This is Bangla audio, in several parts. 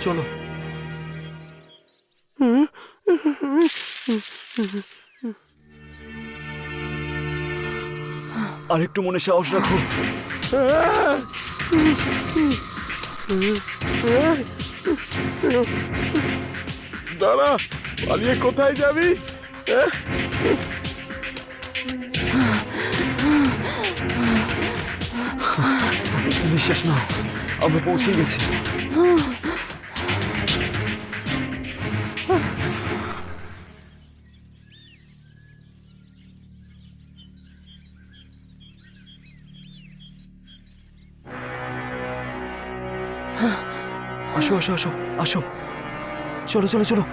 চলো। আরেকটু মনে সাহস রাখো। দাঁড়া, পালিয়ে কোথায় যাবি? নিঃশ্বাস নাও, আমরা পৌঁছে গেছি। আসো আসো আসো আসো, চলো চলো চলো।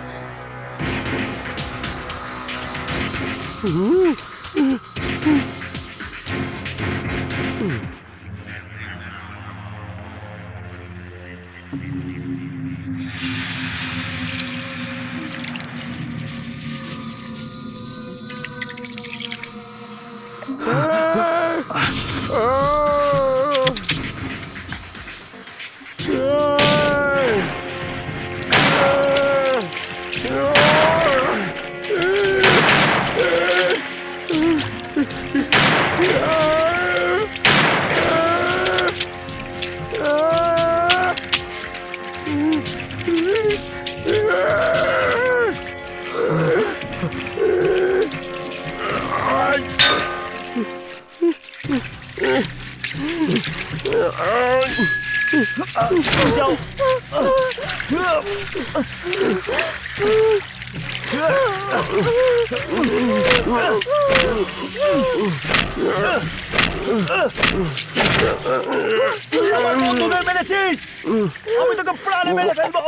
যাও। আমার বন্ধুদের মেরেছিস, আমি তোকে প্রাণে মেরে ফেলবো।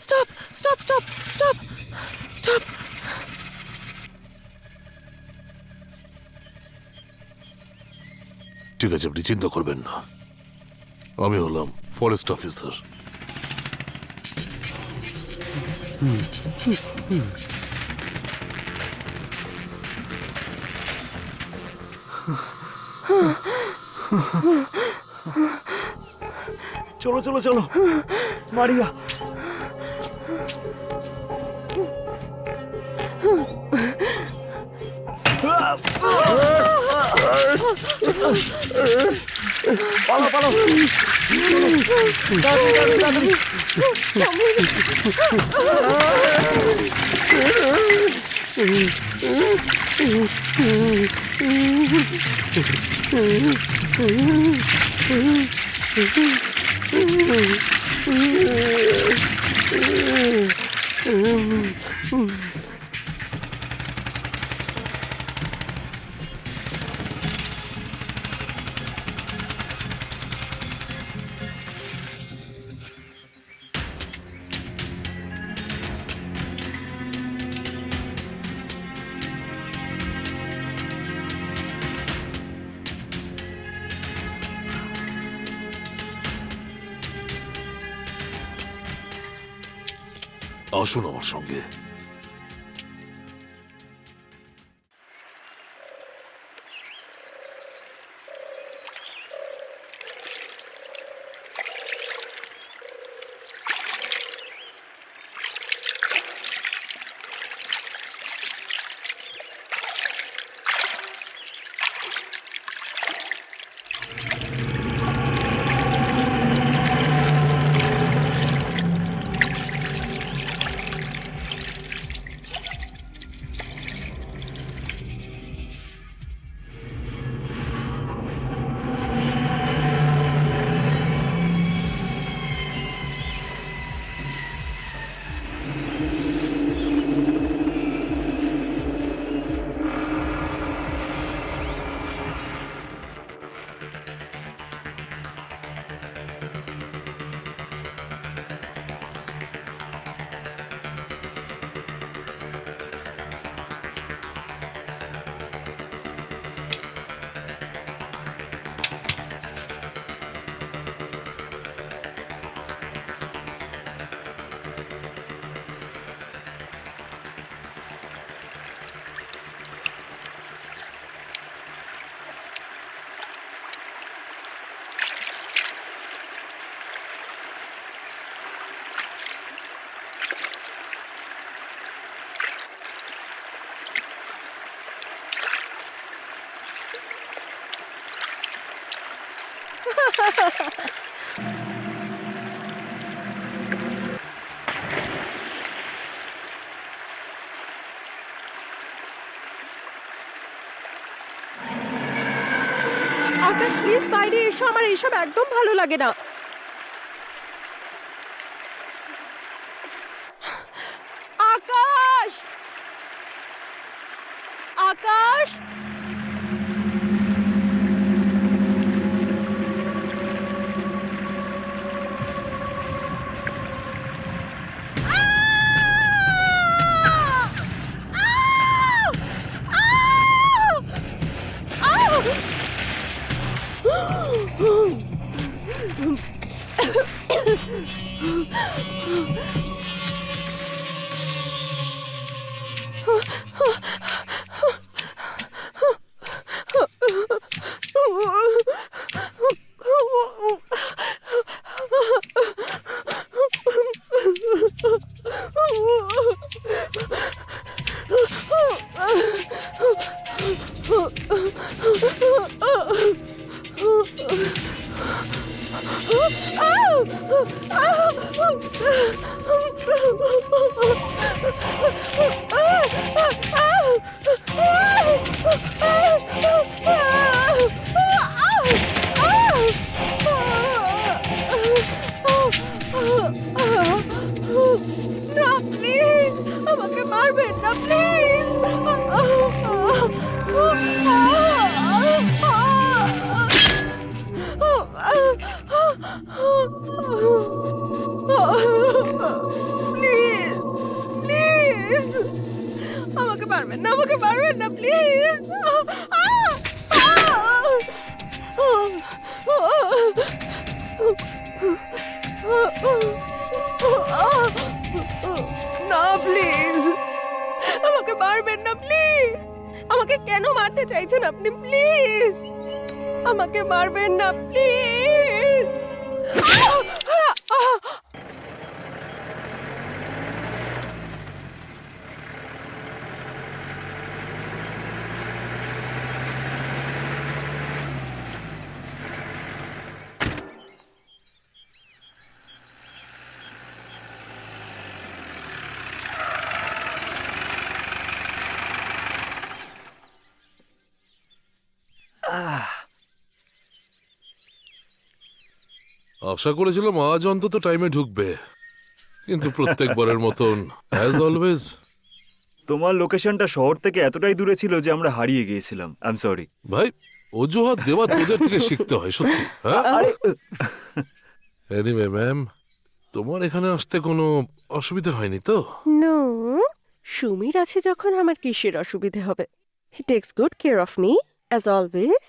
Stop! Stop! Stop! Stop! Stop! ঠিক আছে, আপনি চিন্তা করবেন না, আমি হলাম ফরেস্ট অফিসার। চলো চলো চলো, মারিয়া। পালো পালো, তাড়াতাড়ি তাড়াতাড়ি। আসুন আমার সঙ্গে। আকাশ প্লিজ বাইরে এসো, আমার এইসব একদম ভালো লাগে না। আকাশ, আকাশ, না প্লিজ, আমাকে মারবেন না প্লিজ। প্লিজ প্লিজ, আমাকে মারবেন না, আমাকে মারবেন না প্লিজ। না প্লিজ, আমাকে মারবেন না প্লিজ। আমাকে কেন মারতে চাইছেন আপনি? প্লিজ আমাকে মারবেন না প্লিজ। আশা করেছিলাম আজ অন্তত টাইমে ঢুকবে, কিন্তু প্রত্যেকবারের মতন অ্যাজ অলওয়েজ। তোমার লোকেশনটা শহর থেকে এতটাই দূরে ছিল যে আমরা হারিয়ে গিয়েছিলাম। আই এম সরি ভাই, অজুহাত দেওয়া তোদের থেকে শিখতে হয় সত্যি। হ্যাঁ, এনিওয়ে ম্যাম, তোমার এখানে আসতে কোনো অসুবিধা হয়নি তো? নো, সুমির আছে যখন আমার কিসের অসুবিধে হবে? হি tax good care of me as always.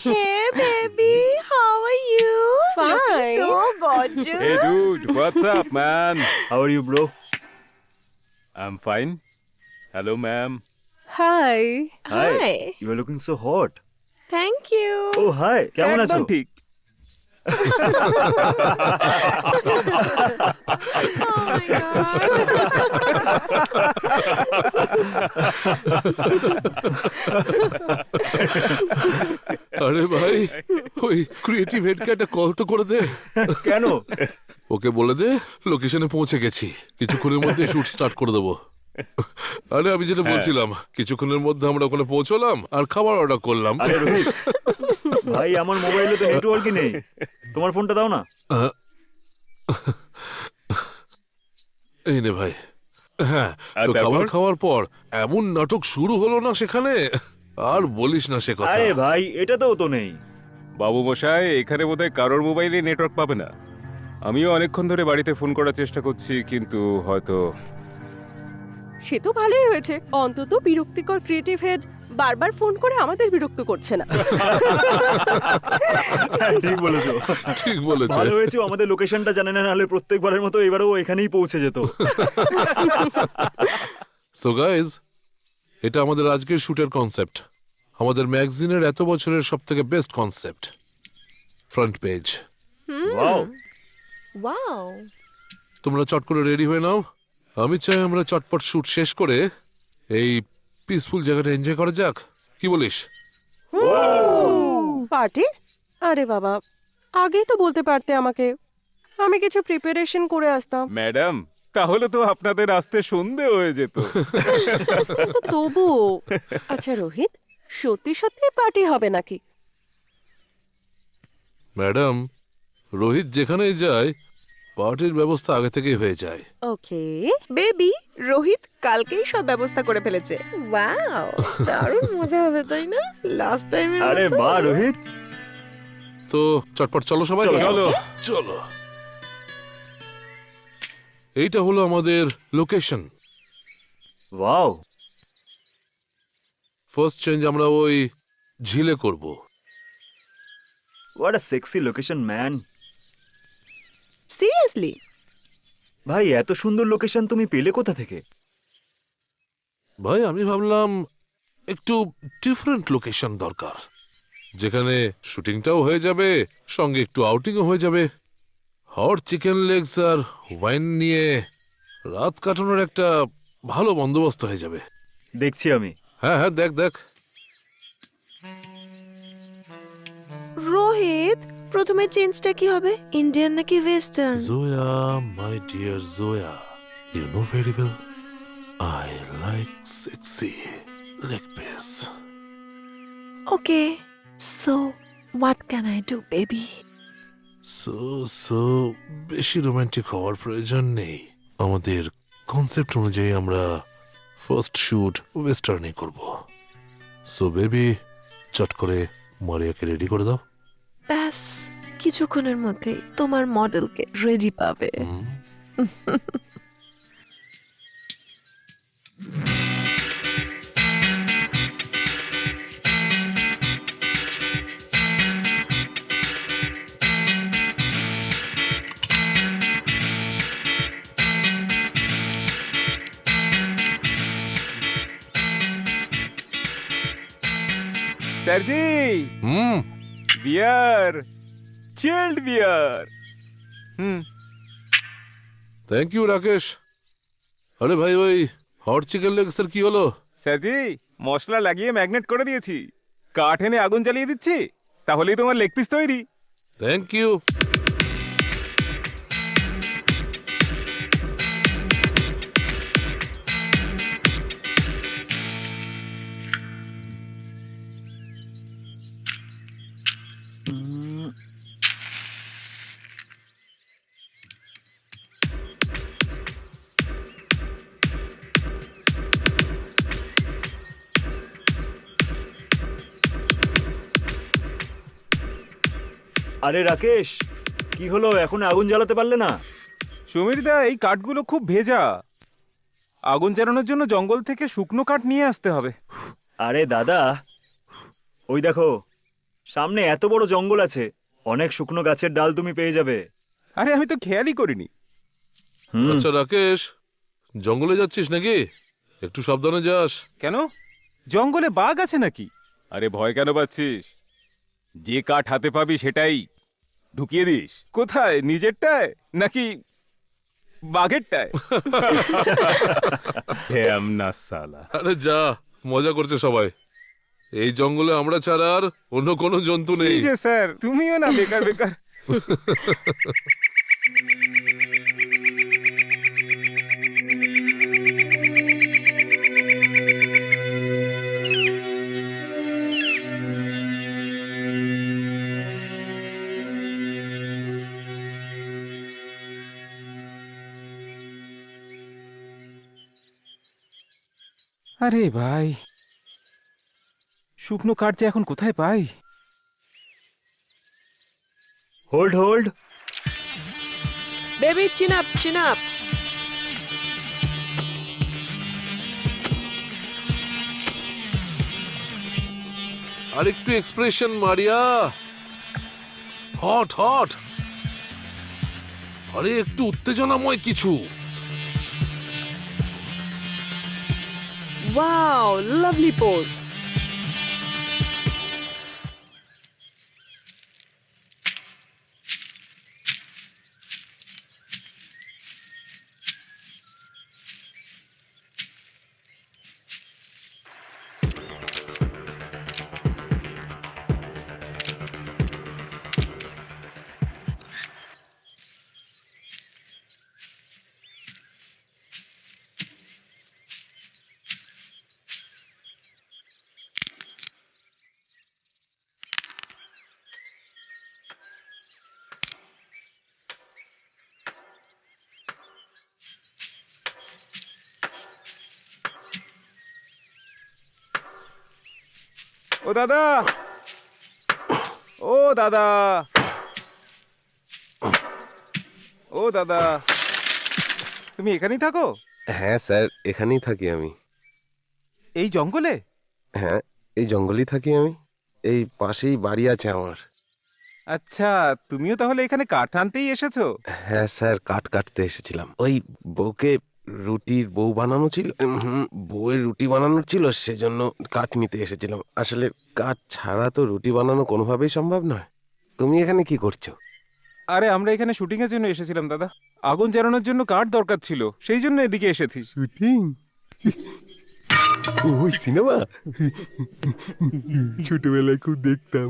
Hey baby, how are you? Looking Fine. so gorgeous. Hey dude, what's up, man? How are you bro? I'm fine. Hello, ma'am. Hi, Hi. You are looking so hot. Thank you. Oh hi, কেমন আছো? একদম ঠিক। Oh my god. আরে ভাই, ওই ক্রিয়েটিভ হেডকে একটা কল তো করে দে। কেন? ওকে বলে দে লোকেশনে পৌঁছে গেছি, কিছুক্ষণের মধ্যে শুট স্টার্ট করে দেবো। আরে আমি যেটা বলছিলাম, কিছুক্ষণের মধ্যে আমরা ওখানে পৌঁছলাম আর খাবার অর্ডার করলাম। আরে রোহিত, ভাই আমার মোবাইলে তো নেটওয়ার্কই নেই, তোমার ফোনটা দাও না। এই নে ভাই। হ্যাঁ, আর তো খাবার তারপর? খাওয়ার পর এমন নাটক শুরু হলো না সেখানে, আর বলিস না সে কথা। আরে ভাই, এটাতেও তো নেই। বাবু মশাই, এখানে বোধহয় কারোর মোবাইলে নেটওয়ার্ক পাবে না। আমিও অনেকক্ষণ ধরে বাড়িতে ফোন করার চেষ্টা করছি, কিন্তু হয়তো সে তো ভালোই হয়েছে, অন্তত বিরক্তিকর ক্রিয়েটিভ হেড বারবার ফোন করে আমাদের বিরক্ত করছে না। হ্যাঁ, ঠিক বলেছো। ঠিক বলেছে। ভালো হয়েছে ও আমাদের লোকেশনটা জানে না, নাহলে প্রত্যেকবারের মতো এবারেও এখানেই পৌঁছে যেত। সো গাইজ, এটা আমাদের আজকের শুটের কনসেপ্ট, আমাদের ম্যাগাজিনের এত বছরের সবথেকে best concept, front page. Wow, Wow. তোমরা চট করে রেডি হয়ে নাও, আমি চাই আমরা চটপট শুট শেষ করে এই পিসফুল জায়গাটা এনজয় করা যাক। কি বলিস? পার্টি? আরে বাবা, আগেই তো বলতে পারতে আমাকে, আমি কিছু প্রিপারেশন করে আসতাম। ম্যাডাম, তাহলে তো আপনাদের আসতে সন্ধে হয়ে যেত। তো তবুও। আচ্ছা রোহিত, সত্যি সত্যি পার্টি হবে নাকি? ম্যাডাম, রোহিত যেখানেই যায় পার্টির ব্যবস্থা আগে থেকেই হয়ে যায়। ওকে বেবি, রোহিত কালকেই সব ব্যবস্থা করে ফেলেছে। ওয়াও, দারুণ মজা হবে তাই না? লাস্ট টাইমের আরে মতো। বাহ রোহিত, তো চটপট চলো সবাই। চলো। চলো। এইটা হলো আমাদের লোকেশন। ওয়াও, ফার্স্ট চেঞ্জ আমরা ওই ঝিলে করব। What a sexy location man. Seriously? ভাই এত সুন্দর লোকেশন তুমি পেলে কোথা থেকে? ভাই আমি ভাবলাম একটু ডিফারেন্ট লোকেশন দরকার, যেখানে শুটিংটাও হয়ে যাবে, সঙ্গে একটু আউটিংও হয়ে যাবে। হট চিকেন লেগস আর ওয়াইন নিয়ে রাত কাটানোর একটা ভালো বন্দোবস্ত হয়ে যাবে। দেখছি আমি। হ্যাঁ হ্যাঁ, দেখ দেখ। রোহিত, প্রথমে চেঞ্জটা কি হবে, ইন্ডিয়ান নাকি western? Zoya, my dear Zoya, you know very well, I like sexy leg piece. Okay, so what can I do baby? So বেশি রোমান্টিক হওয়ার প্রয়োজন নেই। আমাদের কনসেপ্ট অনুযায়ী আমরা ফার্স্ট শুট ওয়েস্টার্নে করব। সো বেবি, চট করে মারিয়াকে রেডি করে দাও। ব্যাস কিছুক্ষণের মধ্যেই তোমার মডেলকে রেডি পাবে। স্যারজি, হুম, beer, chilled beer. Thank you Rakesh. আরে ভাই, ওই হট চিকেন লেগসের কি হলো? স্যারজি, মশলা লাগিয়ে ম্যাগনেট করে দিয়েছি, কাঠ এনে আগুন জ্বালিয়ে দিচ্ছি, তাহলেই তোমার লেগ পিস তৈরি। Thank you. আরে রাকেশ, কি হলো, এখন আগুন জ্বালাতে পারলে না? সমীরদা, এই কাঠগুলো খুব ভেজা, আগুন জ্বালানোর জন্য জঙ্গল থেকে শুকনো কাঠ নিয়ে আসতে হবে। আরে দাদা, ওই দেখো সামনে এত বড় জঙ্গল আছে, অনেক শুকনো গাছের ডাল তুমি পেয়ে যাবে। আরে আমি তো খেয়ালই করিনি। আচ্ছা রাকেশ, জঙ্গলে যাচ্ছিস নাকি? একটু সাবধানে যাস। কেন, জঙ্গলে বাঘ আছে নাকি? আরে ভয় কেন পাচ্ছিস? যে কাঠ হাতে পাবি সেটাই ঢুকিয়ে দিস। কোথায়, নিজেরটায় নাকি বাঘেরটায়? ড্যাম না সালা। আরে যা, মজা করছে সবাই। এই জঙ্গলে আমরা ছাড়া আর অন্য কোনো জন্তু নেই। এই যে স্যার, তুমিও না বেকার বেকার। আরে ভাই, শুকনো কাঠ যে এখন কোথায় পাই? Hold hold. Baby, chin up, chin up. আর একটু এক্সপ্রেশন মারিয়া। Hot hot. আরে একটু উত্তেজনাময় কিছু। Wow, lovely pose. ও দাদা, ও দাদা, ও দাদা, তুমি এখানেই থাকো? হ্যাঁ স্যার, এখানেই থাকি আমি। এই জঙ্গলে? হ্যাঁ, এই জঙ্গলেই থাকি আমি। এই পাশেই বাড়ি আছে আমার। আচ্ছা, তুমিও তাহলে এখানে কাঠ আনতেই এসেছো? হ্যাঁ স্যার, কাঠ কাটতে এসেছিলাম। ওই বউকে রুটির বউ বানানো ছিল, বউয়ের রুটি বানানোর ছিল, সেজন্য কাঠ নিতে এসেছিলাম। আসলে কাঠ ছাড়া তো রুটি বানানো কোনোভাবেই সম্ভব নয়। তুমি এখানে কি করছো? আরে আমরা এখানে শুটিং এর জন্য এসেছিলাম দাদা। আগুন জ্বালানোর জন্য কাঠ দরকার ছিল, সেই জন্য এদিকে এসেছি। শুটিং? ওই সিনেমা ছোটবেলায় খুব দেখতাম।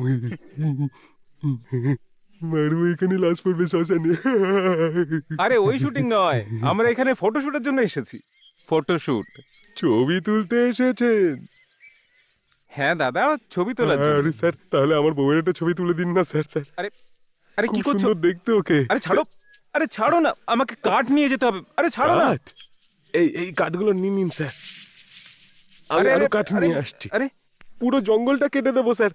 মারবো এখানে, লাশ পড়বে শ্মশানে। আরে ওই শুটিং নয়, আমরা এখানে ফটোশুটের জন্য এসেছি। ফটোশুট? ছবি তুলতে এসেছেন? হ্যাঁ দাদা, ছবি তোলার জন্য। আরে স্যার, তাহলে আমার বউয়ের একটা ছবি তুলে দিন না স্যার। স্যার, আরে আরে খুব কি করছো? সুন্দর দেখতে ওকে। আরে ছাড়ো, আরে ছাড়ো না, আমাকে কাঠ নিয়ে যেতে হবে। আরে ছাড়ো না। কাঠ? এই কাঠগুলো নিন নিন স্যার, আমি আরে, আরো আরে, কাঠ আরে, নিয়ে আসছি। আরে পুরো জঙ্গলটা কেটে দেবো স্যার।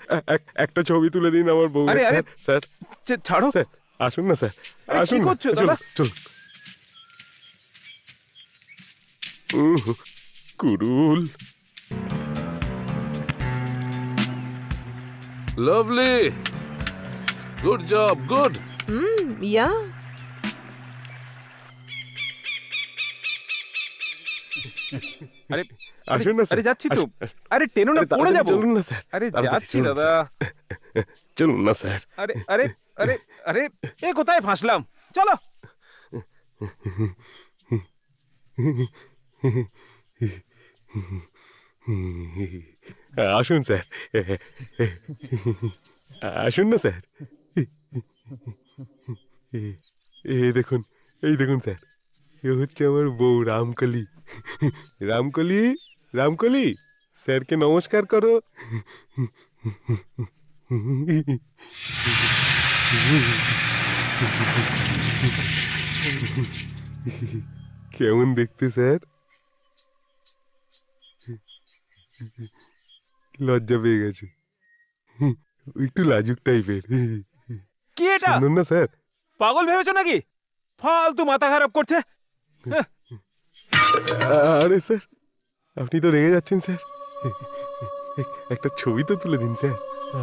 একটা ছবি তুলে দিন আমার বউ। আরে, আরে, স্যার স্যার ছাড়ো। স্যার, আসুন না স্যার, আরে, কি আসুন না। করছো চলুন, দাদা? চলুন। কুরুল, লাভলি, গুড জব, গুড। ইয়া আরে আসুন না স্যার। আরে যাচ্ছি তো। আসুন। আরে টেনো না, আরে পড়ে তাড়াতাড়ি যাবো। চলুন না স্যার। আরে তাড়াতাড়ি যাচ্ছি চলুন, দাদা। স্যার। চলুন না স্যার। আরে আরে আরে আরে এ কোথায় ফাঁসলাম? চলো। আসুন স্যার, আসুন না স্যার। এই দেখুন, এই দেখুন স্যার, এ হচ্ছে আমার বউ রামকলি। রামকলি, রামকলি, স্যারকে নমস্কার করো। কেমন দেখতে স্যার? লজ্জা পেয়ে গেছে, একটু লাজুক টাইপের। কি এটা? সুন্দর না স্যার? পাগল ভেবেছো নাকি? ফালতু মাথা খারাপ করছে। আরে স্যার, আপনি তো রেগে যাচ্ছেন স্যার। একটা ছবি তো তুলে দিন স্যার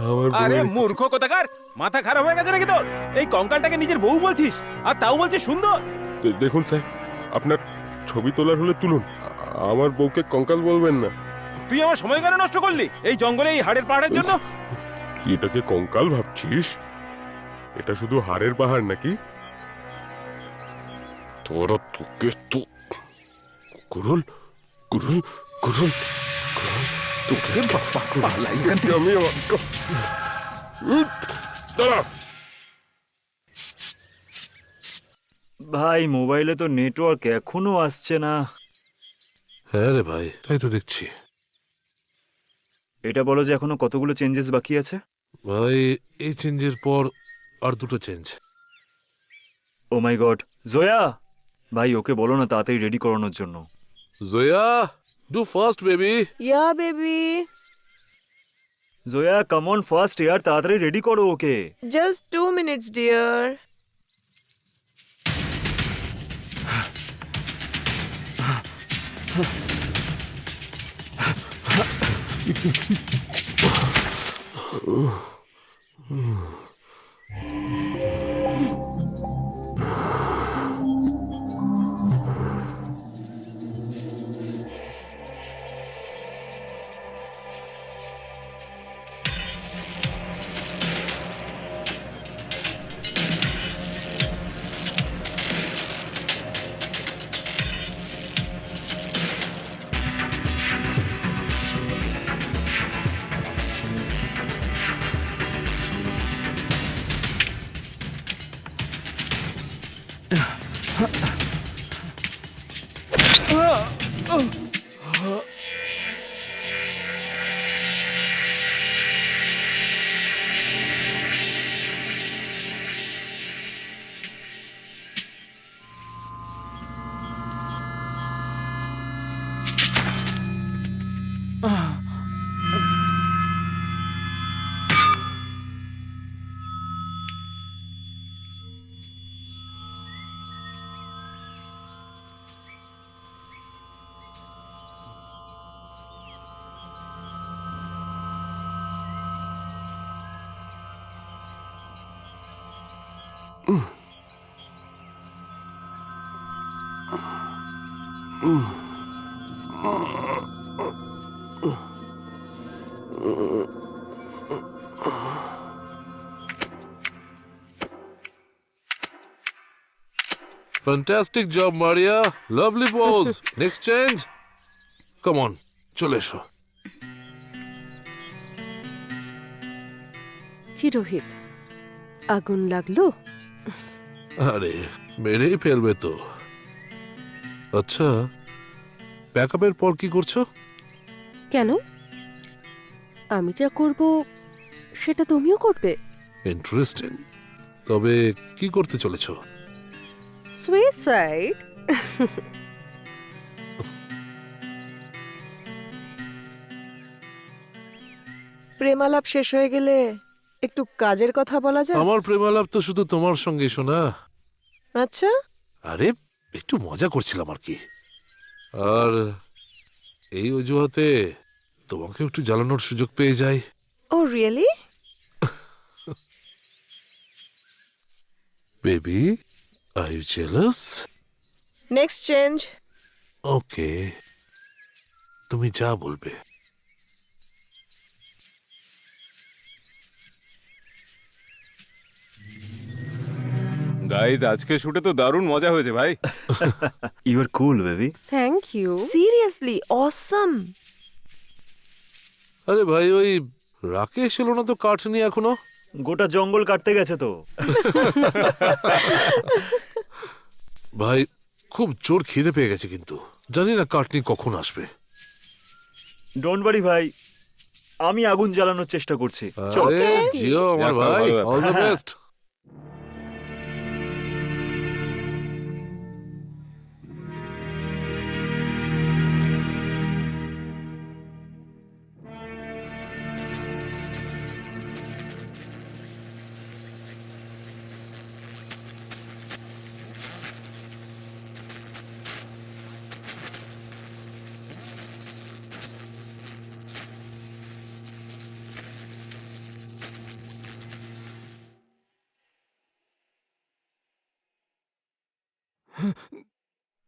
আমার আরে বউয়ের। মূর্খ কোথাকার, মাথা খারাপ হয়ে গেছে নাকি তোর? এই কঙ্কালটাকে নিজের বউ বলছিস, আর তাও বলছিস সুন্দর? দেখুন স্যার, আপনার ছবি তোলার হলে তুলুন, আমার বউকে কঙ্কাল বলবেন না। তুই আমার সময় কেন নষ্ট করলি এই জঙ্গলে, এই হাড়ের পাহাড়ের জন্য? কি এটাকে কঙ্কাল ভাবছিস? এটা শুধু হাড়ের পাহাড় নাকি? তোরা তোকে তো কুরুল, কুরুল, কুরুল, কুরুল, তোকে আমি দাঁড়া। ভাই মোবাইলে তো নেটওয়ার্ক এখনো আসছে না। হ্যাঁ রে ভাই, তাই তো দেখছি। এটা বলো যে এখনো কতগুলো চেঞ্জেস বাকি আছে? ভাই এই চেঞ্জের পর আর দুটো change. Oh my god, Jaya ভাই ওকে বলো না তাড়াতাড়ি রেডি করানোর জন্য। Jaya, do fast baby. Yeah baby, Jaya come on fast ইয়ার, তাড়াতাড়ি রেডি করো okay. Just 2 minutes dear. Fantastic job Maria, lovely pose. Next change, come on, চলে এসো। কি রোহিত, আগুন লাগলো? আরে মেরেই ফেলবে তো। আচ্ছা, প্যাকআপের পর কি করছো? কেন? আমি যা করব সেটা তুমিও করবে? ইন্টারেস্টিং। তবে কি করতে চলেছো? সুইসাইড? প্রেমালাপ শেষ হয়ে গেলে একটু কাজের কথা বলা যায়? আমার প্রেমালাপ তো শুধু তোমার সঙ্গে শোনা। আচ্ছা, আরে একটু মজা করছিলাম আর কি। আর এই অজুহাতে তোমাকে একটু জ্বালানোর সুযোগ পেয়ে যাই। Oh really? Baby, are you jealous? Next change. Okay, তুমি যা বলবে। গাইজ, আজকে শুটে তো দারুণ মজা হয়েছে ভাই। You are cool baby. Thank you. Seriously awesome. আরে ভাই, ওই রাকেশ এলো না তো কাঠ নিয়ে এখনো? গোটা জঙ্গল কাটতে গেছে তো। ভাই খুব জোর খিদে পেয়ে গেছে, কিন্তু জানি না কাটনি কখন আসবে। ডোন্ট ওয়ারি ভাই, আমি আগুন জ্বালানোর চেষ্টা করছি। চল। আরে জিও আমার যাক, ভাই, ভালো। All the best.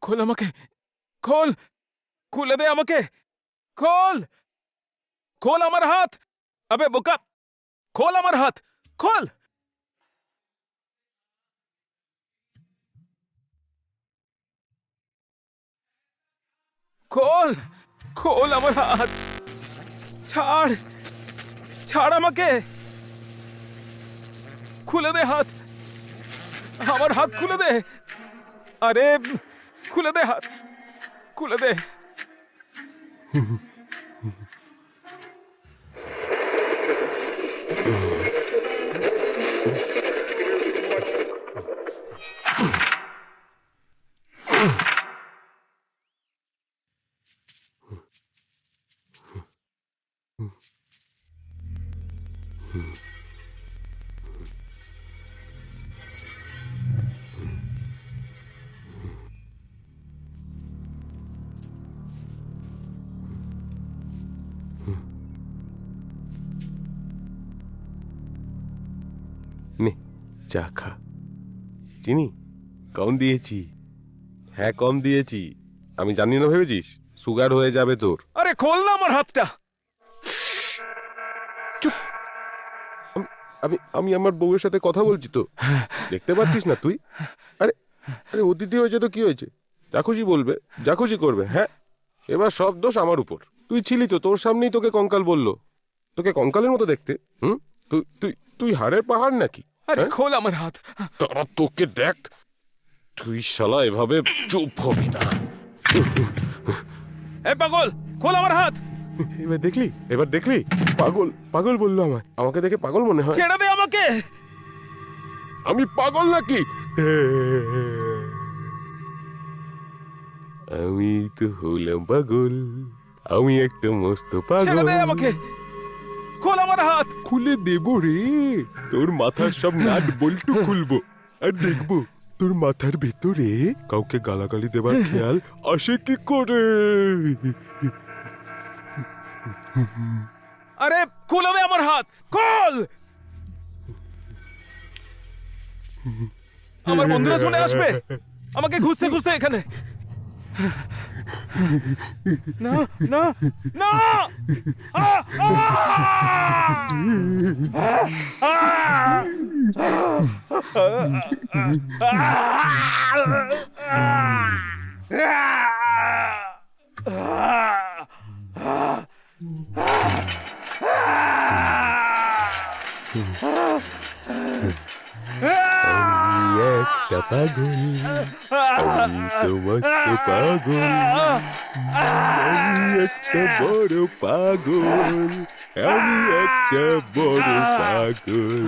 খোল আমাকে, খোল, খুলে দে আমাকে, খোল, খোল আমার হাত। আবে বোকা, খোল আমার হাত, খোল। খোল, খোল আমার হাত, ছাড়, ছাড় আমাকে, খুলে দে হাত, আমার হাত খুলে দে। আরে খুলে দে হাত, খুলে দে। নে চা খা। চিনি কম দিয়েছি। হ্যাঁ কম দিয়েছি। আমি জানি না ভেবেছিস সুগার হয়ে যাবে তোর। আরে খোল না আমার হাতটা। আমি আমি আমার বউয়ের সাথে কথা বলছি তো, দেখতে পাচ্ছিস না তুই? আরে আরে অতিথি হয়েছে তো কি হয়েছে, যা খুশি বলবে, যা খুশি করবে। হ্যাঁ, এবার সব দোষ আমার উপর। তুই ছিলি তো, তোর সামনেই তোকে কঙ্কাল বললো। তোকে কঙ্কালের মতো দেখতে। হুম, তুই তুই তুই হাড়ের পাহাড় নাকি? আরে হ্যাঁ? খোল আমার হাত। তারা তোকে দেখ, তুই শালা এভাবে চুপ হবি না। এ পাগল, খোল আমার হাত। এবার দেখলি, এবার দেখলি, পাগল পাগল বললো আমায়। আমাকে দেখে পাগল মনে হয়? ছেড়ে দে আমাকে। আমি পাগল নাকি? আমি তো হলাম পাগল, আমি একটা মস্ত ছেড়ে পাগল। দে আমাকে, খোল আমার হাত। খুলে দেবো রে, তোর মাথার সব নাট বল্টু খুলবো, আর দেখবো তোর মাথার ভেতরে কাউকে গালাগালি দেবার খেয়াল আসে কি করে। আরে খুলে দে আমার হাত, খোল। আমার বন্ধুরা শুনে আসবে আমাকে খুঁজতে খুঁজতে এখানে। না না না! একটা পাগল, আমি তো মস্ত পাগল, আমি একটা বড় পাগল, আমি একটা বড় পাগল,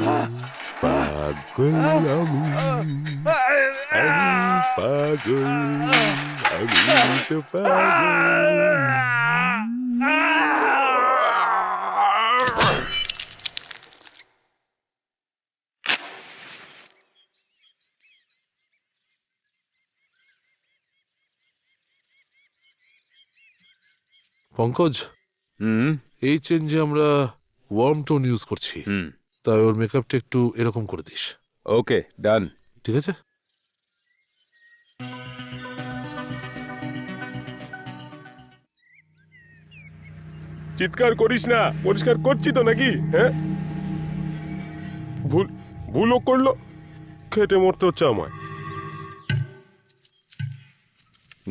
পাগল আমি পাগল, আমি তো পাগল। পঙ্কজ, হুম এই চেঞ্জে আমরা ওয়ার্ম টোন ইউজ করছি, হুম তাই ওর মেকআপটা একটু এরকম করে দিস, ওকে ডান। ঠিক আছে? চিৎকার করিস না, পরিষ্কার করছি তো নাকি? হ্যাঁ, ভুলও করলো, খেটে মরতে হচ্ছে আমায়।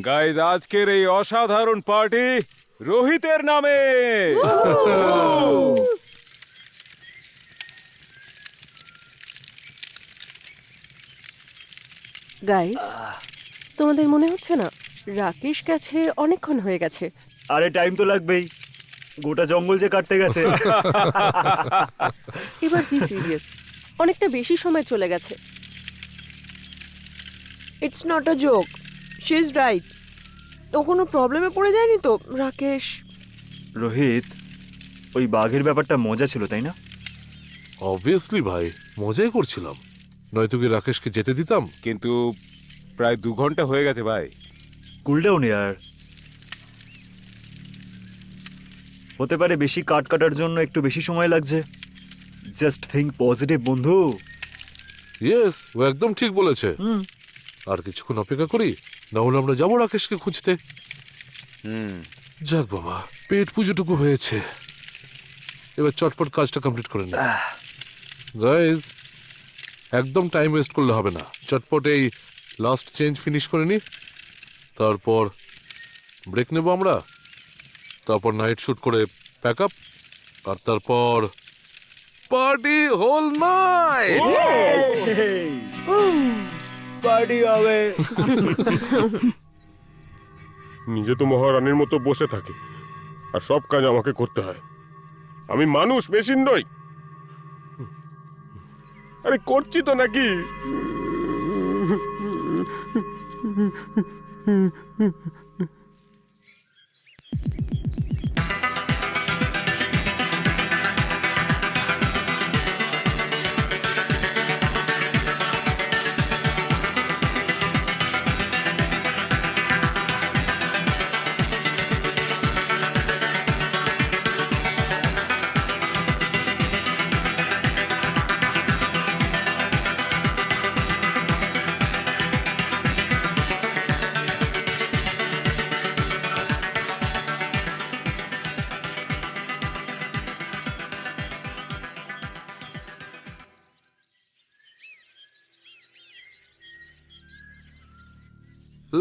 গাইজ, আজকের এই অসাধারণ পার্টি রোহিতের নামে। গাইস, তোমাদের মনে হচ্ছে না রাকেশ গেছে অনেকক্ষণ হয়ে গেছে? আরে টাইম তো লাগবেই, গোটা জঙ্গল যে কাটতে গেছে। এবার বি সিরিয়াস, অনেকটা বেশি সময় চলে গেছে। It's not a joke, she is right. ও কোনো প্রবলেমে পড়ে যায়নি তো রাকেশ? রোহিত, ওই বাঘের ব্যাপারটা মজা ছিল তাই না? অবভিয়াসলি ভাই, মজাই করছিলাম, নয়তো কি রাকেশকে যেতে দিতাম? কিন্তু প্রায় 2 ঘন্টা হয়ে গেছে ভাই। কুল ডাউন ইয়ার। হতে পারে বেশি কাট কাটার জন্য একটু বেশি সময় লাগছে। জাস্ট থিঙ্ক পজিটিভ বন্ধু। ইয়েস, ও একদম ঠিক বলেছে। হুম। আর কিছুক্ষণ অপেক্ষা করি, না হলে আমরা যাবো রাকেশকে খুঁজতে। হুম যাক বাবা, পেট পুজোটুকু হয়েছে, এবার চটপট কাজটা কমপ্লিট করে নি। গাইজ, একদম টাইম ওয়েস্ট করলে হবে না, চটপট এই লাস্ট চেঞ্জ ফিনিশ করে নি, তারপর ব্রেক নেব আমরা, তারপর নাইট শুট করে প্যাক আপ, আর তারপর পার্টি হোল নাইট। পার্টি হবে। নিজে তো মহারানীর মতো বসে থাকে, আর সব কাজ আমাকে করতে হয়। আমি মানুষ, মেশিন নই। আরে করছি তো নাকি?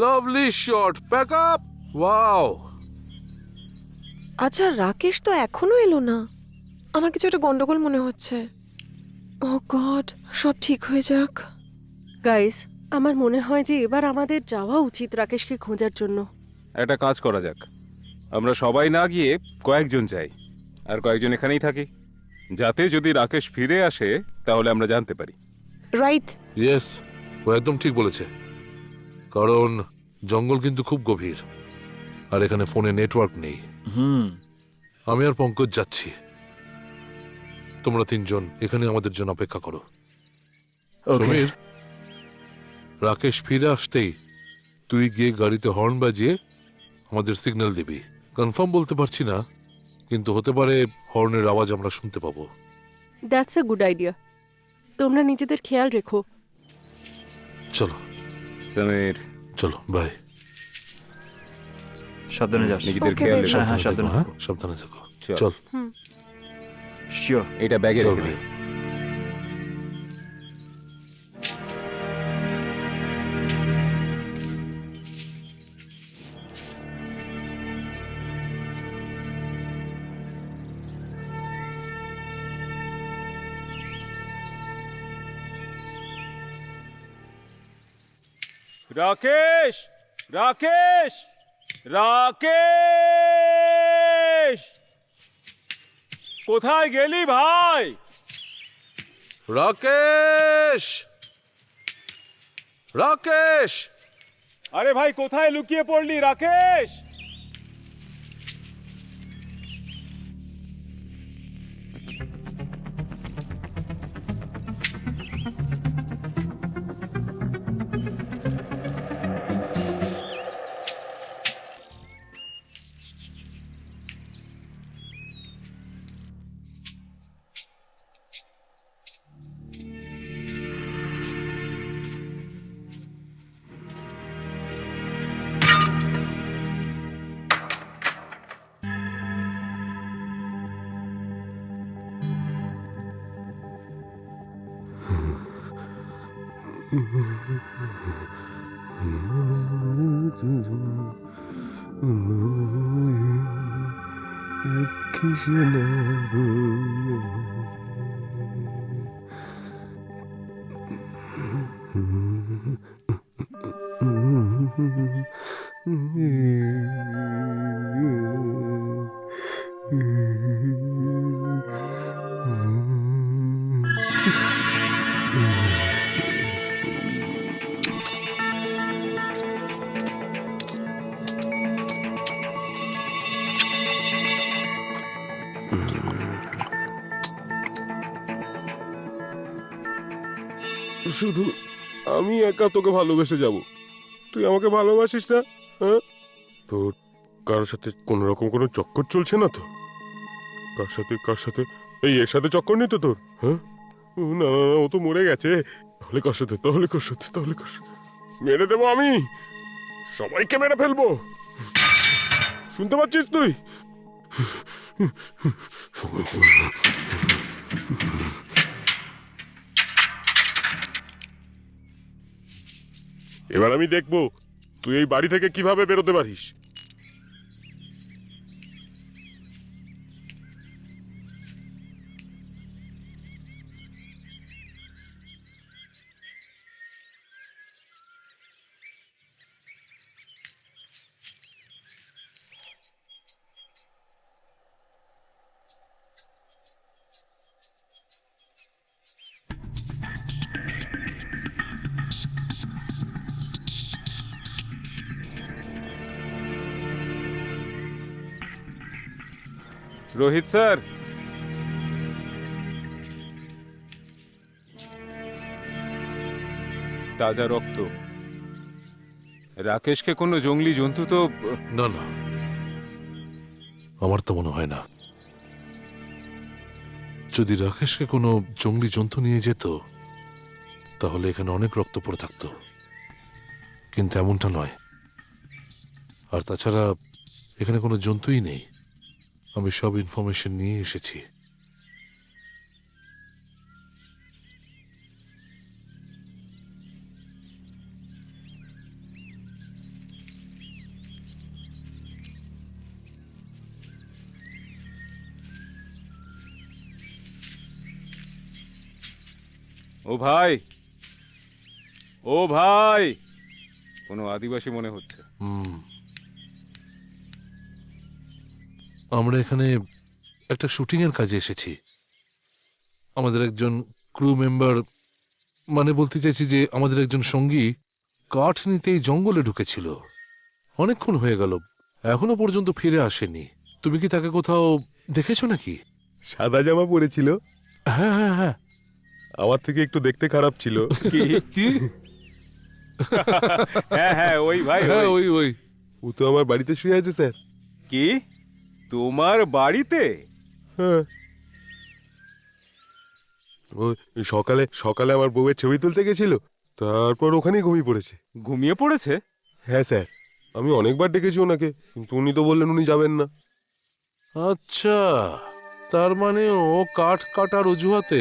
Lovely shot, pack up. Wow, আচ্ছা, রাকেশ তো এখনো এলো না। আমার কিছু একটা গন্ডগোল মনে হচ্ছে। ও গড, সব ঠিক হয়ে যাক। গাইস, আমার মনে হয় যে এবার আমাদের যাওয়া উচিত রাকেশকে খোঁজার জন্য। একটা কাজ করা যাক, আমরা সবাই না গিয়ে কয়েকজন যাই, আর কয়েকজন এখানেই থাকি, যাতে যদি রাকেশ ফিরে আসে তাহলে আমরা জানতে পারি। রাইট। ইয়েস, ও একদম ঠিক বলেছে, কারণ জঙ্গল কিন্তু খুব গভীর, আর এখানে ফোনে নেটওয়ার্ক নেই। হুম। আমি আর পঙ্কজ যাচ্ছি, তোমরা 3 জন এখানে আমাদের জন্য অপেক্ষা করো। ওকে। সমীর, রাকেশ ফিরে আসতেই তুই গিয়ে গাড়িতে হর্ন বাজিয়ে আমাদের সিগন্যাল দিবি। কনফার্ম বলতে পারছি না, কিন্তু হতে পারে হর্নের আওয়াজ আমরা শুনতে পাবো। That's a good idea. তোমরা নিজেদের খেয়াল রেখো। চলো সমীর, চলো বাই। সাবধানে যাস। নিজেদের Okay, খেয়াল baby. রেখো। হ্যাঁ, সাবধানে হ্যাঁ থেকো। সাবধানে থেকো। চল। চল শিওর। এটা ব্যাগে চল রেখে ভাই। দে। রাকেশ, রাকেশ, রাকেশ, কোথায় গেলি ভাই? রাকেশ, রাকেশ, আরে ভাই কোথায় লুকিয়ে পড়লি রাকেশ? শুধু আমি একা তোকে ভালোবেসে যাব, তুই আমাকে ভালোবাসিস না? হ্যাঁ, তোর কারোর সাথে কোন রকম কোনো চক্কর চলছে না তো? কার সাথে এই এর সাথে চক্কর নেই তো তোর? হ্যাঁ, না না না, ও তো মরে গেছে। তাহলে কার সাথে? মেরে দেবো আমি, সবাইকে মেরে ফেলবো। শুনতে পাচ্ছিস তুই? এবার আমি দেখবো তুই এই বাড়ি থেকে কিভাবে বেরোতে পারিস। রোহিত স্যার, তাজা রক্ত। রাকেশকে কোনো জঙ্গলি জন্তু তো না না, আমার তো মনে হয় না। যদি রাকেশকে কোনো জঙ্গলি জন্তু নিয়ে যেত তাহলে এখানে অনেক রক্ত পড়ে থাকতো, কিন্তু এমনটা নয়। আর তাছাড়া এখানে কোনো জন্তুই নেই। আমি সব ইনফরমেশন নিয়ে এসেছি। ও ভাই, ও ভাই, কোনো আদিবাসী মনে হচ্ছে। আমরা এখানে একটা শুটিং এর কাজে এসেছি। আমাদের একজন ক্রু মেম্বার, মানে বলতে চাইছি যে আমাদের একজন সঙ্গী কাঠ নিতে এই জঙ্গলে ঢুকেছিল। অনেকক্ষণ হয়ে গেল, এখনো পর্যন্ত ফিরে আসেনি। তুমি কি তাকে কোথাও দেখেছো নাকি? সাদা জামা পরেছিল, হ্যাঁ হ্যাঁ হ্যাঁ। আমার থেকে একটু দেখতে খারাপ ছিল। কি? কি? হ্যাঁ হ্যাঁ, ওই ভাই, হ্যাঁ ওই। ওই। ও তো আমার বাড়িতে শুয়ে আছে স্যার। কি তোমার বাড়িতে? হ্যাঁ, ও সকালে আমার বউয়ের ছবি তুলতে গেছিল, তারপর ওখানেই ঘুমিয়ে পড়েছে। ঘুমিয়ে পড়েছে? হ্যাঁ স্যার, আমি অনেকবার ডেকেছি ওনাকে, কিন্তু উনি তো বললেন উনি যাবেন না। আচ্ছা, তার মানে ও কাঠ কাটার অজুহাতে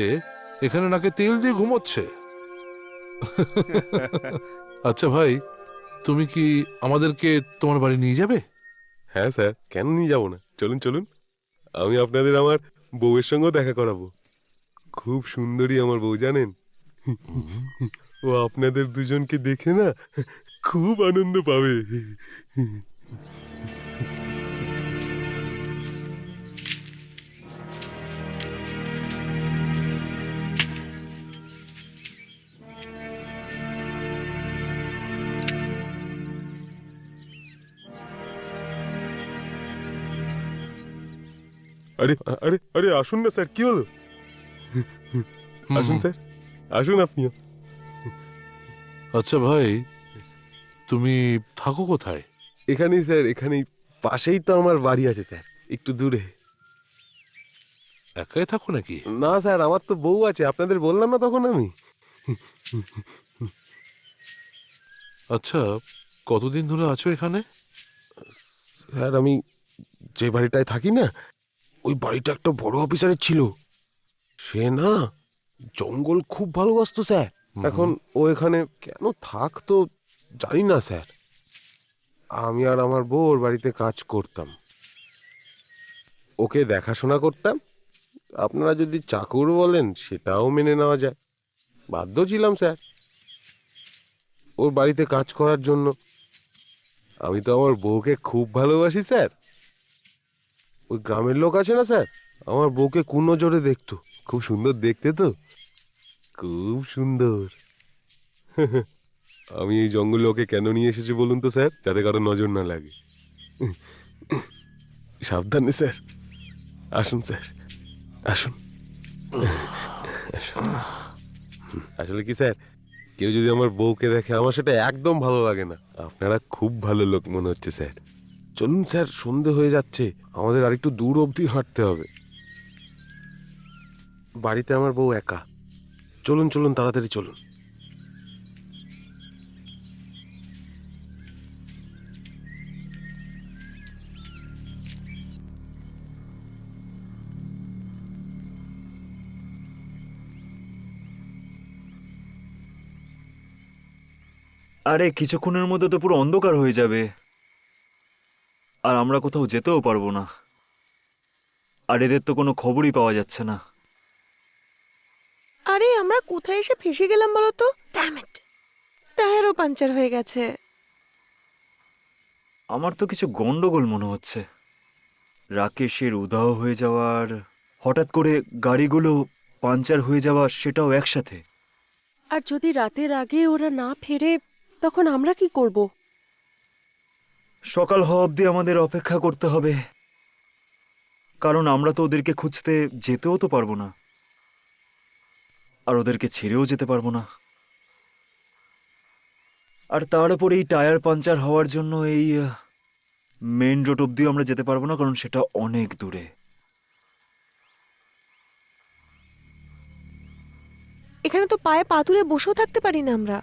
এখানে নাকে তেল দিয়ে ঘুমোচ্ছে। আচ্ছা ভাই, তুমি কি আমাদেরকে তোমার বাড়ি নিয়ে যাবে? হ্যাঁ স্যার, কেন নিয়ে যাবো না, চলুন চলুন। আমি আপনাদের আমার বউয়ের সঙ্গেও দেখা করাবো। খুব সুন্দরী আমার বউ, জানেন। ও আপনাদের দুজনকে দেখে না খুব আনন্দ পাবে। আরে আরে আরে, আসুন না স্যার, কি হলো? আসুন স্যার, আসুন আপনিও। আচ্ছা ভাই, তুমি থাকো কোথায়? এখানেই স্যার, এখানেই পাশেই তো আমার বাড়ি আছে স্যার, একটু দূরে। একাই থাকো নাকি? না স্যার, আমার তো বউ আছে, আপনাদের বললাম না তখন আমি। আচ্ছা, কতদিন ধরে আছো এখানে? স্যার, আমি যে বাড়িটায় থাকি না, ওই বাড়িটা একটা বড় অফিসারের ছিল। সে না জঙ্গল খুব ভালোবাসতো স্যার। এখন ও এখানে কেন থাকতো জানি না স্যার। আমি আর আমার বউ ওর বাড়িতে কাজ করতাম, ওকে দেখাশোনা করতাম। আপনারা যদি চাকর বলেন সেটাও মেনে নেওয়া যায়, বাধ্য ছিলাম স্যার ওর বাড়িতে কাজ করার জন্য। আমি তো আমার বউকে খুব ভালোবাসি স্যার। ওই গ্রামের লোক আছে না স্যার, আমার বউকে কোন নজরে দেখতো। খুব সুন্দর দেখতে তো, খুব সুন্দর। আমি এই জঙ্গলে ওকে কেন নিয়ে এসেছি বলুন তো স্যার? যাতে কারো নজর না লাগে। সাবধানে স্যার, আসুন স্যার, আসুন। আসলে কি স্যার, কেউ যদি আমার বউকে দেখে আমার সেটা একদম ভালো লাগে না। আপনারা খুব ভালো লোক মনে হচ্ছে স্যার। চলুন স্যার, সন্ধে হয়ে যাচ্ছে, আমাদের আরেকটু দূর অবধি হাঁটতে হবে। বাড়িতে আমার বউ একা। চলুন চলুন, তাড়াতাড়ি চলুন। আরে কিছুক্ষণের মধ্যে তো পুরো অন্ধকার হয়ে যাবে, আর আমরা কোথাও যেতেও পারবো না। আর এদের তো কোনো খবরই পাওয়া যাচ্ছে না। আরে আমরা কোথায় এসে ফেসে গেলাম বলো তো? ড্যাম ইট, টায়ারও পাঞ্চার হয়ে গেছে। আমার তো কিছু গন্ডগোল মনে হচ্ছে। রাকেশের উধাও হয়ে যাওয়ার, হঠাৎ করে গাড়িগুলো পাঞ্চার হয়ে যাওয়া, সেটাও একসাথে। আর যদি রাতের আগে ওরা না ফেরে, তখন আমরা কি করব? সকাল হওয়া অবধি আমাদের অপেক্ষা করতে হবে, কারণ আমরা তো ওদেরকে খুঁজতে যেতেও তো পারবো না, আর ওদেরকে ছেড়েও যেতে পারবো না। আর তার উপর এই টায়ার পাঞ্চার হওয়ার জন্য এই মেইন রোড অবধিও আমরা যেতে পারবো না, কারণ সেটা অনেক দূরে। এখানে তো পায়ে পা তুলে বসেও থাকতে পারি না আমরা।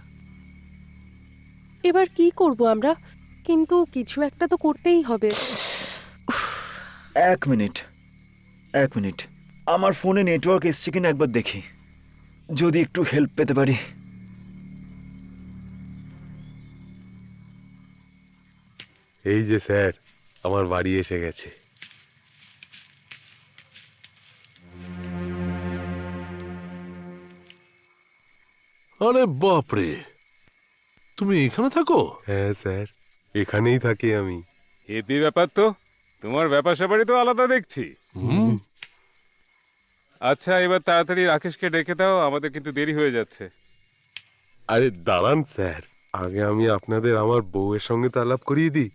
এবার কি করব আমরা? কিন্তু কিছু একটা তো করতেই হবে। এক মিনিট, এক মিনিট, আমার ফোনে নেটওয়ার্ক এসছে কিনা একবার দেখি, যদি একটু হেল্প পেতে পারি। এই যে স্যার, আমার বাড়ি এসে গেছে। আরে বাপরে, তুমি এখানে থাকো? হ্যাঁ স্যার, এখানেই থাকি আমি। হেভি ব্যাপার তো, তোমার ব্যাপার স্যাপারই তো আলাদা দেখছি। হুম। আচ্ছা, এবার তাড়াতাড়ি রাকেশকে ডেকে দাও, আমাদের কিন্তু দেরি হয়ে যাচ্ছে। আরে দাঁড়ান স্যার, আগে আমি আপনাদের আমার বউয়ের সঙ্গে তো আলাপ করিয়ে দিই।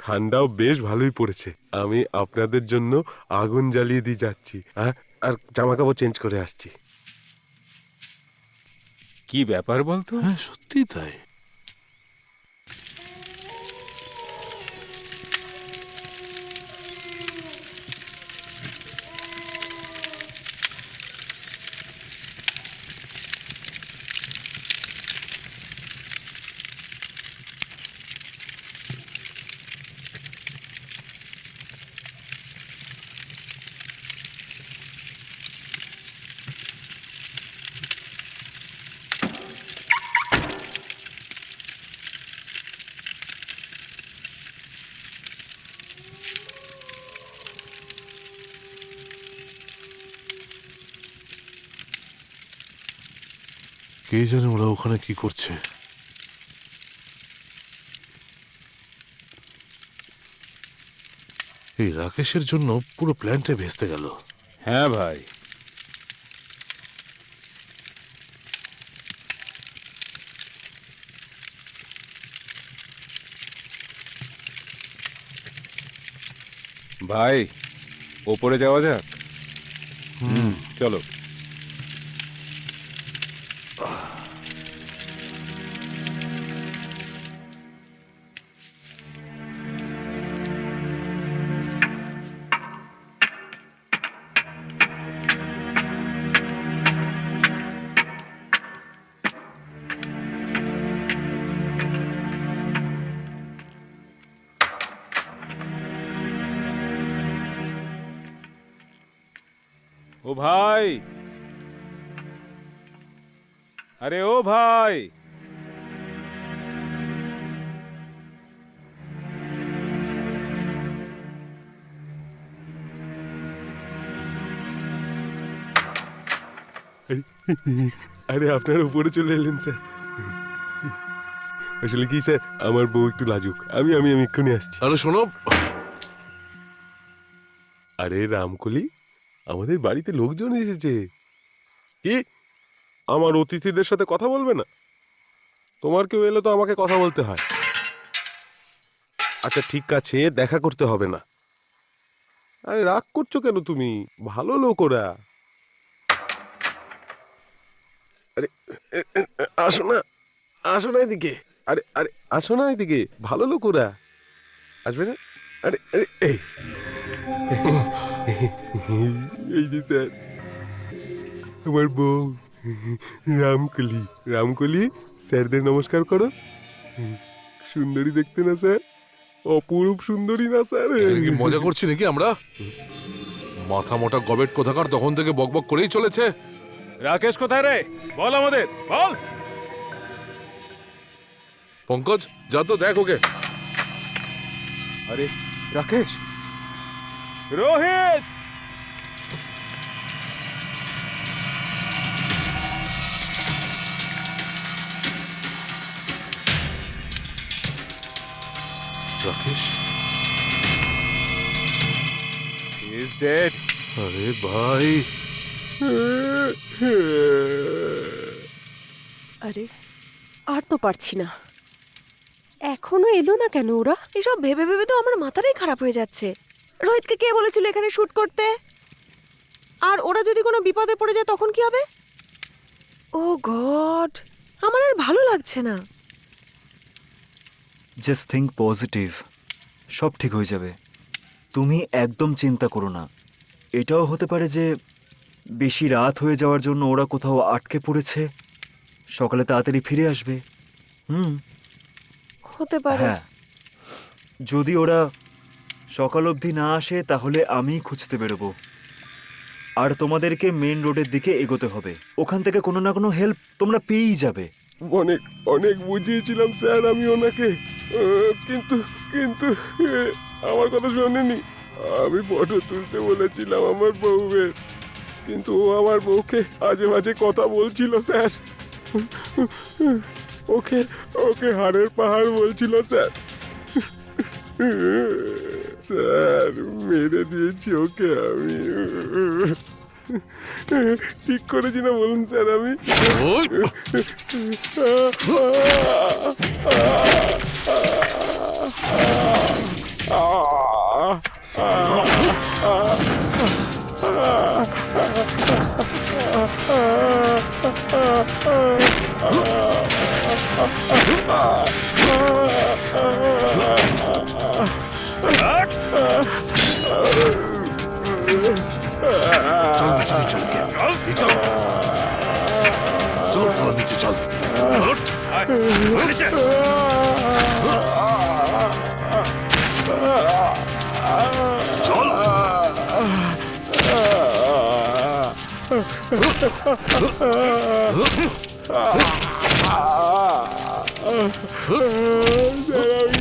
ঠান্ডাও বেশ ভালোই পড়েছে, আমি আপনাদের জন্য আগুন জ্বালিয়ে দিয়ে যাচ্ছি, আর জামা কাপড় চেঞ্জ করে আসছি। কি ব্যাপার বলতো? হ্যাঁ, সত্যি তাই। কে জানে ওরা ওখানে কি করছে। এই রাকেশের জন্য পুরো প্ল্যানটা ভেস্তে গেল। হ্যাঁ ভাই, ভাই ওপরে যাওয়া যাক। চলো। ও ভাই, আরে ও ভাই, আরে আপনার উপরে চলে এলেন স্যার। আসলে কি স্যার, আমার বউ একটু লাজুক। আমি আমি আমি এক্ষুনি আসছি। আরে শোনো, আরে রামকলি, আমাদের বাড়িতে লোকজন এসেছে। কি আমার অতিথিদের সাথে কথা বলবে না? তোমার কেউ এলে তো আমাকে কথা বলতে হয়। আচ্ছা ঠিক আছে, দেখা করতে হবে না। আরে রাগ করছো কেন তুমি? ভালো লোক ওরা। আরে আসো না, আসো না এদিকে। আরে আরে আসো না এদিকে, ভালো লোক ওরা। আসবে না? আরে আরে এই এই যে স্যার আমার বউ রামকলি। রামকলি, স্যারদের নমস্কার করো। সুন্দরী দেখতে না স্যার? অপরূপ সুন্দরী না স্যার? এটা কি মজা করছি নাকি আমরা? মাথা মোটা গবেট কোথাকার তখন থেকে বকবক করেই চলেছে। রাকেশ কোথায় রে? বল আমাদের, বল। পঙ্কজ, যা তো দেখ ওকে। আরে Rakesh, Rohit, Rakesh, he is dead. আরে ভাই, আরে আর তো পারছি না, এখনো এলো না কেন ওরা? এসব ভেবে ভেবে তো আমার মাথাটাই খারাপ হয়ে যাচ্ছে। রোহিতকে কে বলেছিল এখানে শুট করতে? আর ওরা যদি কোনো বিপদে পড়ে যায় তখন কি হবে? ও গড, আমার আর ভালো লাগছে না। জাস্ট থিঙ্ক পজিটিভ, সব ঠিক হয়ে যাবে। তুমি একদম চিন্তা করো না। এটাও হতে পারে যে বেশি রাত হয়ে যাওয়ার জন্য ওরা কোথাও আটকে পড়েছে, সকালে তাড়াতাড়ি ফিরে আসবে। হতে পারে। হ্যাঁ, যদি ওরা সকাল অবধি না আসে তাহলে আমিই খুঁজতে বেরোবো। আর তোমাদেরকে মেন রোডের দিকে এগোতে হবে। ওখান থেকে কোনো না কোনো হেল্প তোমরা পেয়েই যাবে। অনেক অনেক বুঝিয়েছিলাম স্যার আমি ওনাকে, কিন্তু কিন্তু আমার কথা শোনেনি। আমি ফটো তুলতে বলেছিলাম আমার বউয়ের, কিন্তু ও আমার বউকে আজে বাজে কথা বলছিল স্যার। ওকে ওকে হাড়ের পাহাড় বলছিল স্যার। স্যার মেরে দিয়েছি ওকে আমি। ঠিক করেছি না বলুন স্যার আমি? ওই, চল নিচে চল গিয়ে, চল চল সালা নিচে চল। ওঠ, নিচে। চল।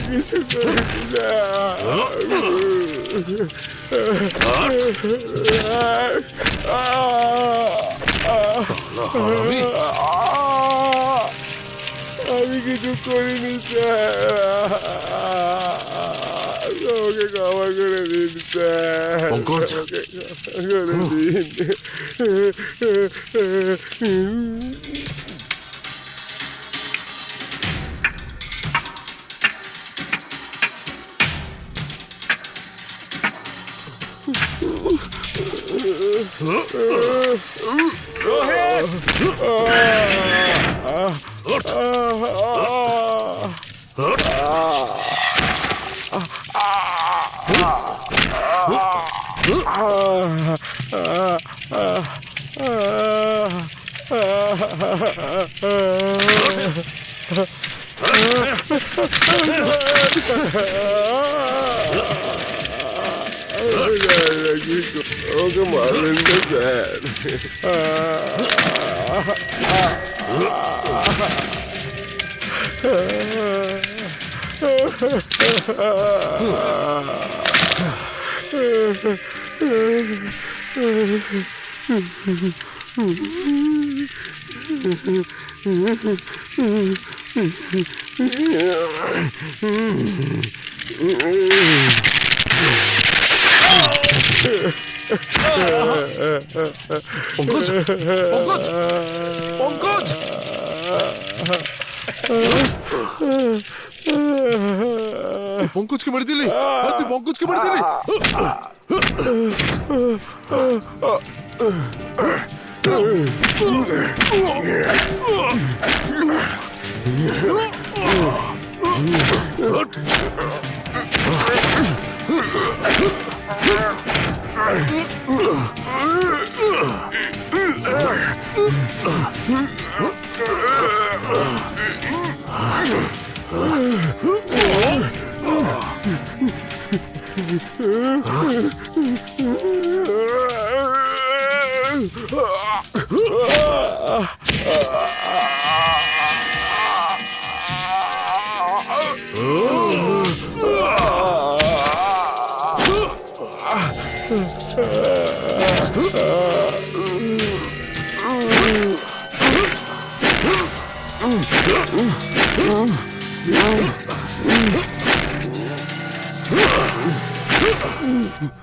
কিছু করেছি না। হারামি। কিছু করিনি স্যার, আমাকে ক্ষমা করে দিন স্যার, পঙ্কজ। আমাকে ক্ষমা করে দিন। ওকে মারবেন না স্যার। পঙ্কজ, পঙ্কজ, পঙ্কজ! পঙ্কজকে মেরে দিলি, তুই পঙ্কজকে মেরে দিলি।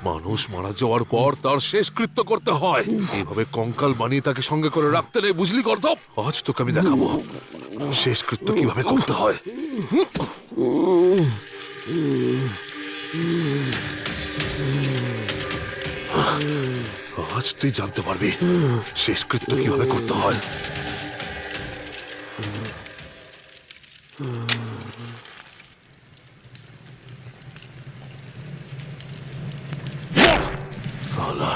মানুষ মারা যাওয়ার পর তার শেষকৃত্য করতে হয়, এইভাবে কঙ্কাল বানিয়ে তাকে সঙ্গে করে রাখতে নেই, বুঝলি গর্ধব? আজ তোকে আমি দেখাবো শেষকৃত্য কিভাবে করতে হয়। আজ তুই জানতে পারবি শেষকৃত্য কিভাবে করতে হয়। সালা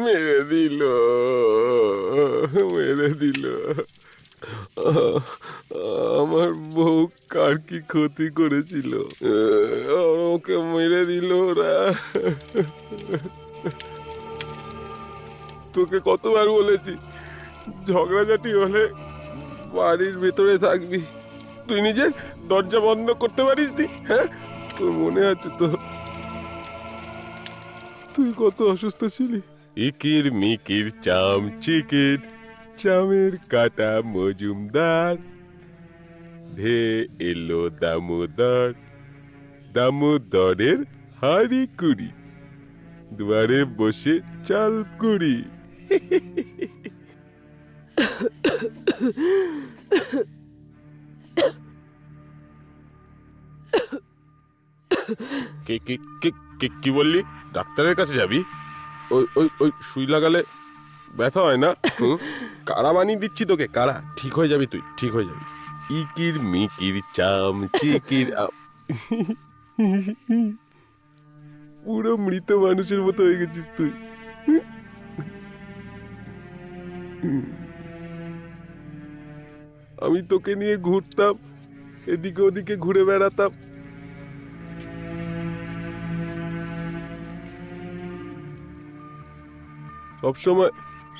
মেরে দিল, মেরে দিল। আমার বউ কার কি ক্ষতি করেছিল, ওকে মেরে দিল ওরা। তোকে কতবার বলেছি ঝগড়াঝাটি হলে বাড়ির ভেতরে থাকবি, তুই নিজের দরজা বন্ধ করতে পারিস নি? হ্যাঁ, তোর মনে আছে তো তুই কত অসুস্থ ছিলি? ইকির মিকির চাম চিকির, চামের কাটা মজুমদার, ধে এলো দামোদর, দামোদরের হাড়ি কুড়ি, দুয়ারে বসে চাল কুড়ি। কি বললি? ডাক্তারের কাছে যাবি? ওই ওই ওই সুই লাগালে ব্যথা হয় না? কারা বানিয়ে দিচ্ছি তোকে, কারা। ঠিক হয়ে যাবি তুই, ঠিক হয়ে যাবি। ইকির মিকির চাম চিকির পুরো মৃত মানুষের মতো হয়ে গেছিস তুই। আমি তোকে নিয়ে ঘুরতাম, এদিকে ওদিকে ঘুরে বেড়াতাম।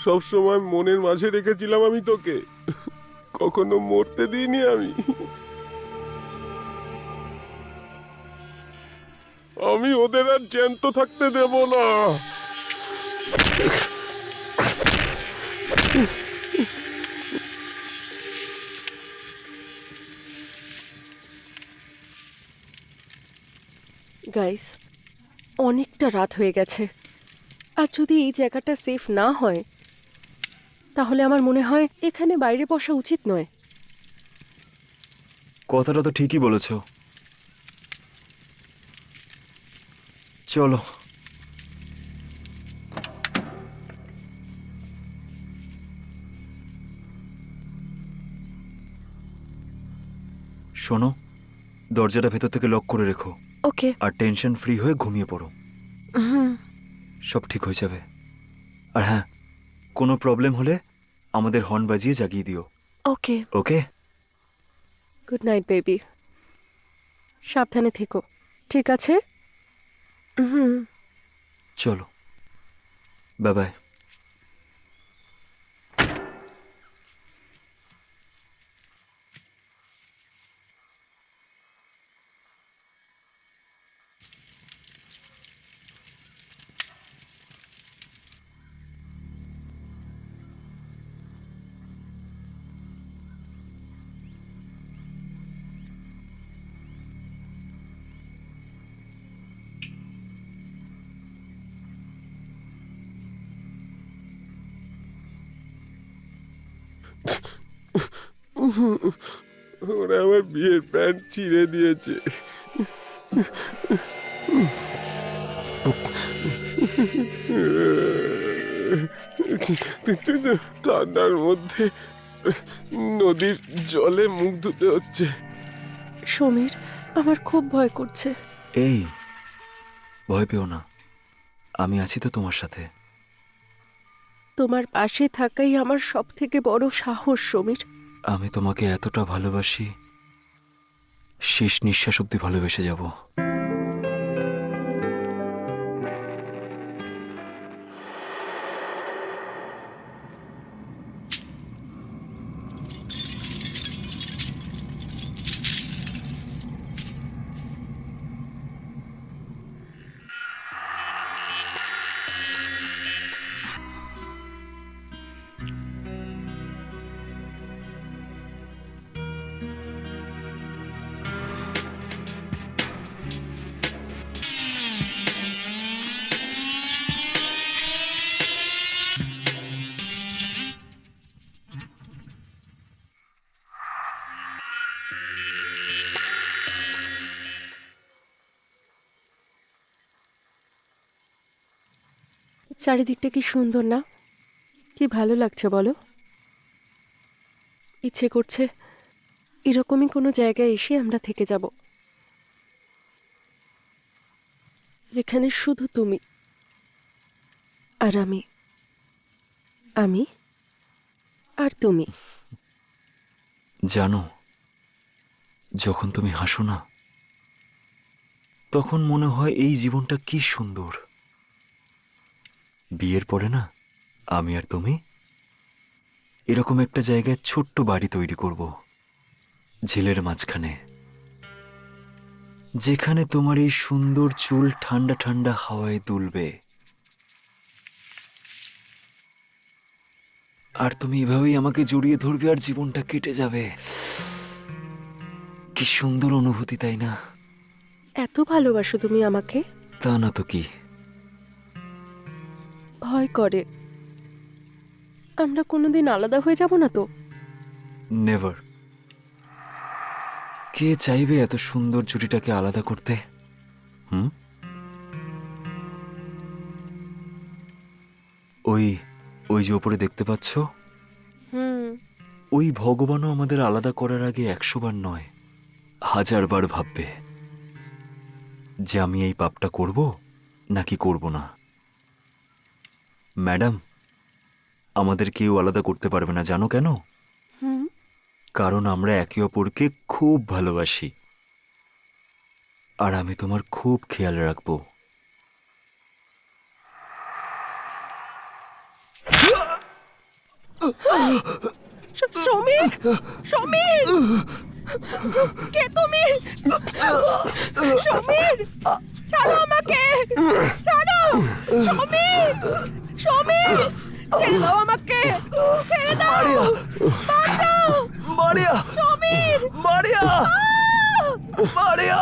সবসময় মনের মাঝে রেখেছিলাম আমি তোকে, কখনো মরতে দিইনি আমি। আমি ওদের আর জ্যান্ত থাকতে দেব না। গাইস, অনেকটা রাত হয়ে গেছে, আর যদি এই জায়গাটা সেফ না হয় তাহলে আমার মনে হয় এখানে বাইরে বসা উচিত নয়। কথাটা তো ঠিকই বলেছ। চলো। শোনো, দরজাটা ভেতর থেকে লক করে রেখো, ওকে। আর টেনশন ফ্রি হয়ে ঘুমিয়ে পড়ো। হুম। সব ঠিক হয়ে যাবে। আর হ্যাঁ, কোনো প্রবলেম হলে আমাদের হর্ন বাজিয়ে জাগিয়ে দিও। ওকে। ওকে? গুড নাইট বেবি, সাবধানে থেকো, ঠিক আছে? হুম। চলো, বাই বাই। ওরা আমার বিয়ের প্যান্ট ছিঁড়ে দিয়েছে। ঠান্ডার মধ্যে নদীর জলে মুখ ধুতে হচ্ছে। সমীর, আমার খুব ভয় করছে। এই, ভয় পেও না, আমি আছি তো তোমার সাথে। তোমার পাশে থাকাই আমার সব থেকে বড় সাহস সমীর। আমি তোমাকে এতটা ভালোবাসি, শেষ নিঃশ্বাস অব্দি ভালোবেসে যাব। চারিদিকটা কি সুন্দর না? কি ভালো লাগছে বলো? ইচ্ছে করছে এরকমই কোনো জায়গায় এসে আমরা থেকে যাব, যেখানে শুধু তুমি আর আমি, আমি আর তুমি। জানো, যখন তুমি হাসো না, তখন মনে হয় এই জীবনটা কি সুন্দর। বিয়ের পরে না, আমি আর তুমি এরকম একটা জায়গায় ছোট্ট বাড়ি তৈরি করব, ঝিলের মাঝখানে, যেখানে তোমার এই সুন্দর চুল ঠান্ডা ঠান্ডা হাওয়ায় দুলবে, আর তুমি এভাবেই আমাকে জড়িয়ে ধরবে আর জীবনটা কেটে যাবে। কি সুন্দর অনুভূতি, তাই না? এত ভালোবাসো তুমি আমাকে? তা না তো কি। ভয় করে আমরা কোনোদিন আলাদা হয়ে যাব না তো? নেভার। কে চাইবে এত সুন্দর জুটিটাকে আলাদা করতে? হুম? ওই ওই যে ওপরে দেখতে পাচ্ছ, হুম। ওই ভগবানও আমাদের আলাদা করার আগে 100 বার নয় 1000 বার ভাববে যে আমি এই পাপটা করব নাকি করব না। ম্যাডাম, আমাদের কেউ আলাদা করতে পারবে না, জানো কেন? হুম। কারণ আমরা একে অপরকে খুব ভালোবাসি, আর আমি তোমার খুব খেয়াল রাখবো। সমীর, সমীর, কে তুমি? সমীর, ছাড়ো আমাকে, ছাড়ো। সমীর, সমীর, ছেড়ে দাও আমাকে, ছেড়ে দাও, বাঁচাও। মারিয়া, সমীর, মারিয়া, মারিয়া।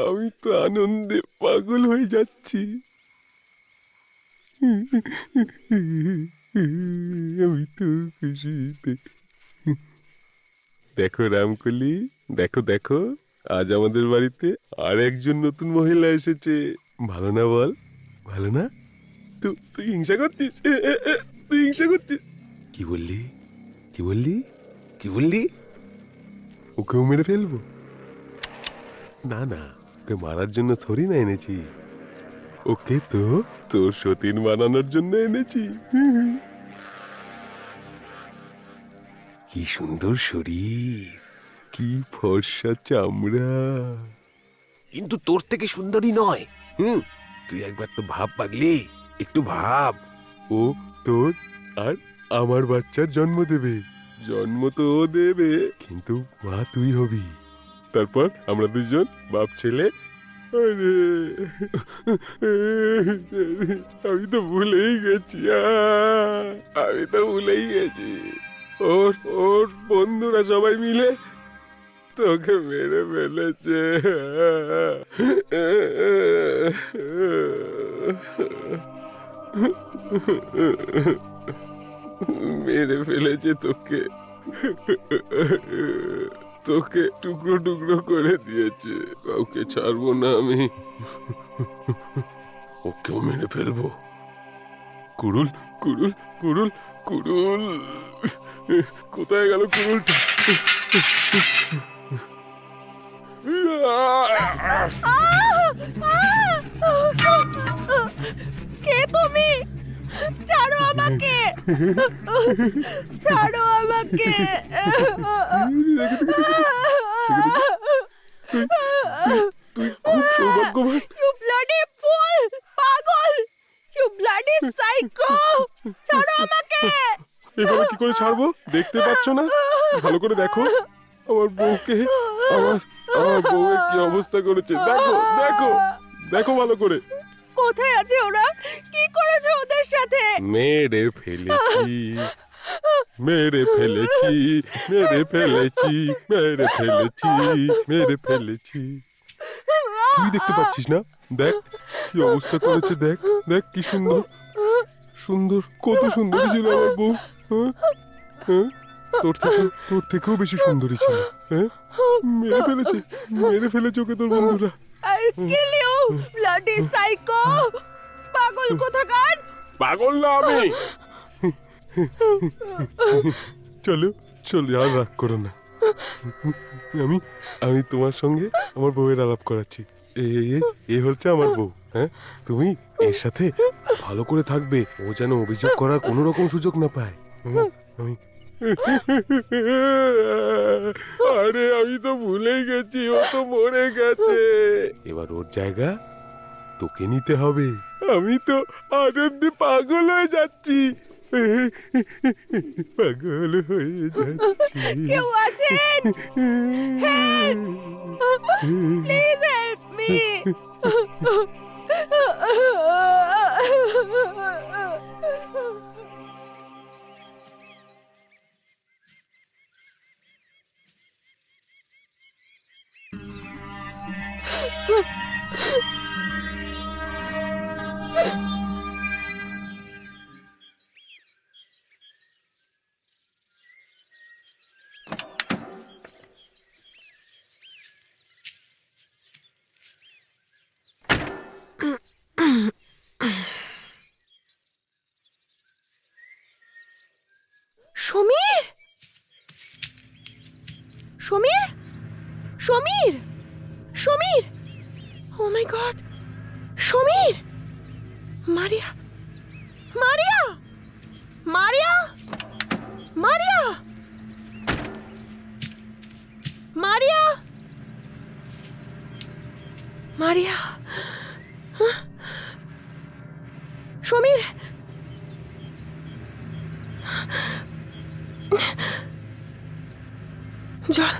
আমি তো আনন্দে পাগল হয়ে যাচ্ছি। আমি তো খুশিতে। দেখো রামকলি, দেখো দেখো, আজ আমাদের বাড়িতে আর একজন নতুন মহিলা এসেছে। ভালো না বল? ভালো না? তুই হিংসা করছিস? তুই হিংসা করছিস? কি বললি? কি বললি? কি বললি? ওকেও মেরে ফেলবো? না না, ওকে মারার জন্য থরি না এনেছি, ওকে তো তোর সতীন বানানোর জন্য এনেছি। কি সুন্দর শরীর, কি ফর্সা চামড়া। কিন্তু তোর থেকে সুন্দরী নয়। তুই একবার তো ভাব পাগলি, একটু ভাব। ও তোর আর আমার বাচ্চার জন্ম দেবে। জন্ম তো ও দেবে, কিন্তু মা তুই হবি। তারপর আমরা দুজন বাপ ছেলে। আরে আমি তো ভুলেই গেছি, আমি তো ভুলেই গেছি। ওর ওর বন্ধুরা সবাই মিলে তোকে মেরে ফেলেছে। মেরে ফেলেছে তোকে, তোকে টুকরো টুকরো করে দিয়েছে। কাউকে ছাড়বো না আমি, ওকেও মেরে ফেলবো। কুড়ুল কুড়ুল কুড়ুল কুড়ুল, কোথায় গেল কুড়ুলটা? কে তুমি? ছাড়ো আমাকে, ছাড়ো আমাকে। তুই খুব সৌভাগ্যবান। You bloody fool! পাগল! You bloody psycho! ছাড়ো আমাকে! এভাবে কি করে ছাড়বো? দেখতে পাচ্ছ না? ভালো করে দেখো আমার বউকে, আমার আমার বউয়ের কি অবস্থা করেছে। দেখো দেখো দেখো ভালো করে। কোথায় আছে ওরা? কি করেছে ওদের সাথে? মেরে ফেলেছি। মেরে ফেলেছি, মেরে ফেলেছি, মেরে ফেলেছি, মেরে ফেলেছি। তুই দেখতে পাচ্ছিস না? দেখ কি অবস্থা করেছে, দেখ দেখ কি সুন্দর সুন্দর, কত সুন্দরী ছিল আমার বউ। হ্যাঁ হ্যাঁ, তোর থেকেও বেশি সুন্দরী ছিল। হ্যাঁ, মেরে ফেলেছে, মেরে ফেলেছে ওকে তোর বন্ধুরা। I'll kill you, bloody psycho! পাগল কোথাকার! পাগল না আমি। চলো চলো, আর রাগ করো না। আমি আমি তোমার সঙ্গে আমার বউয়ের আলাপ করাচ্ছি। এ হচ্ছে আমার বউ। হ্যাঁ, তুমি এর সাথে ভালো করে থাকবে, ও যেন অভিযোগ করার কোনো রকম সুযোগ না পায়। আমি আরে আমি তো ভুলেই গেছি, ও তো মরে গেছে। এবার ওর জায়গা তোকে নিতে হবে। আমি তো আনন্দে পাগল হয়ে যাচ্ছি, পাগল হয়ে যাচ্ছি। কেউ আছেন? Please help me! Samir, Samir, Samir, Samir, oh my god, Samir, Maria, Maria, Maria, Maria, Maria, Maria, Samir, জল,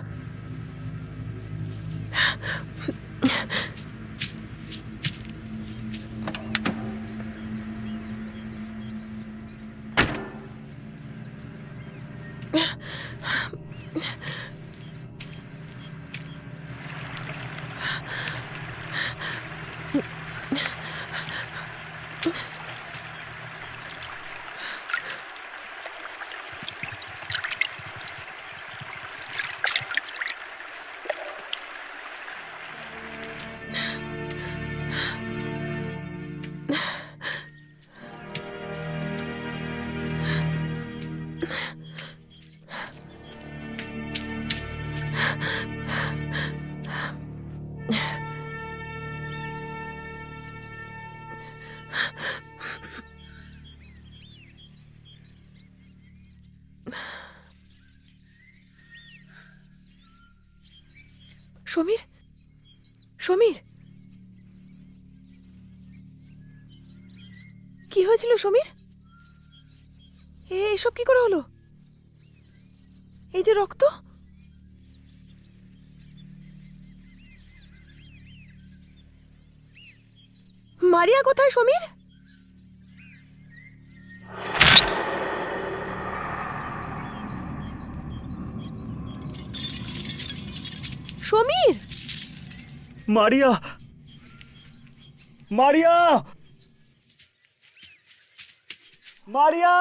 সমীর, সমীর, কি হয়েছিল সমীর? এসব কি করে হলো? এই যে রক্ত, মারিয়া কোথায় Samir? Samir, Maria, Maria, Maria,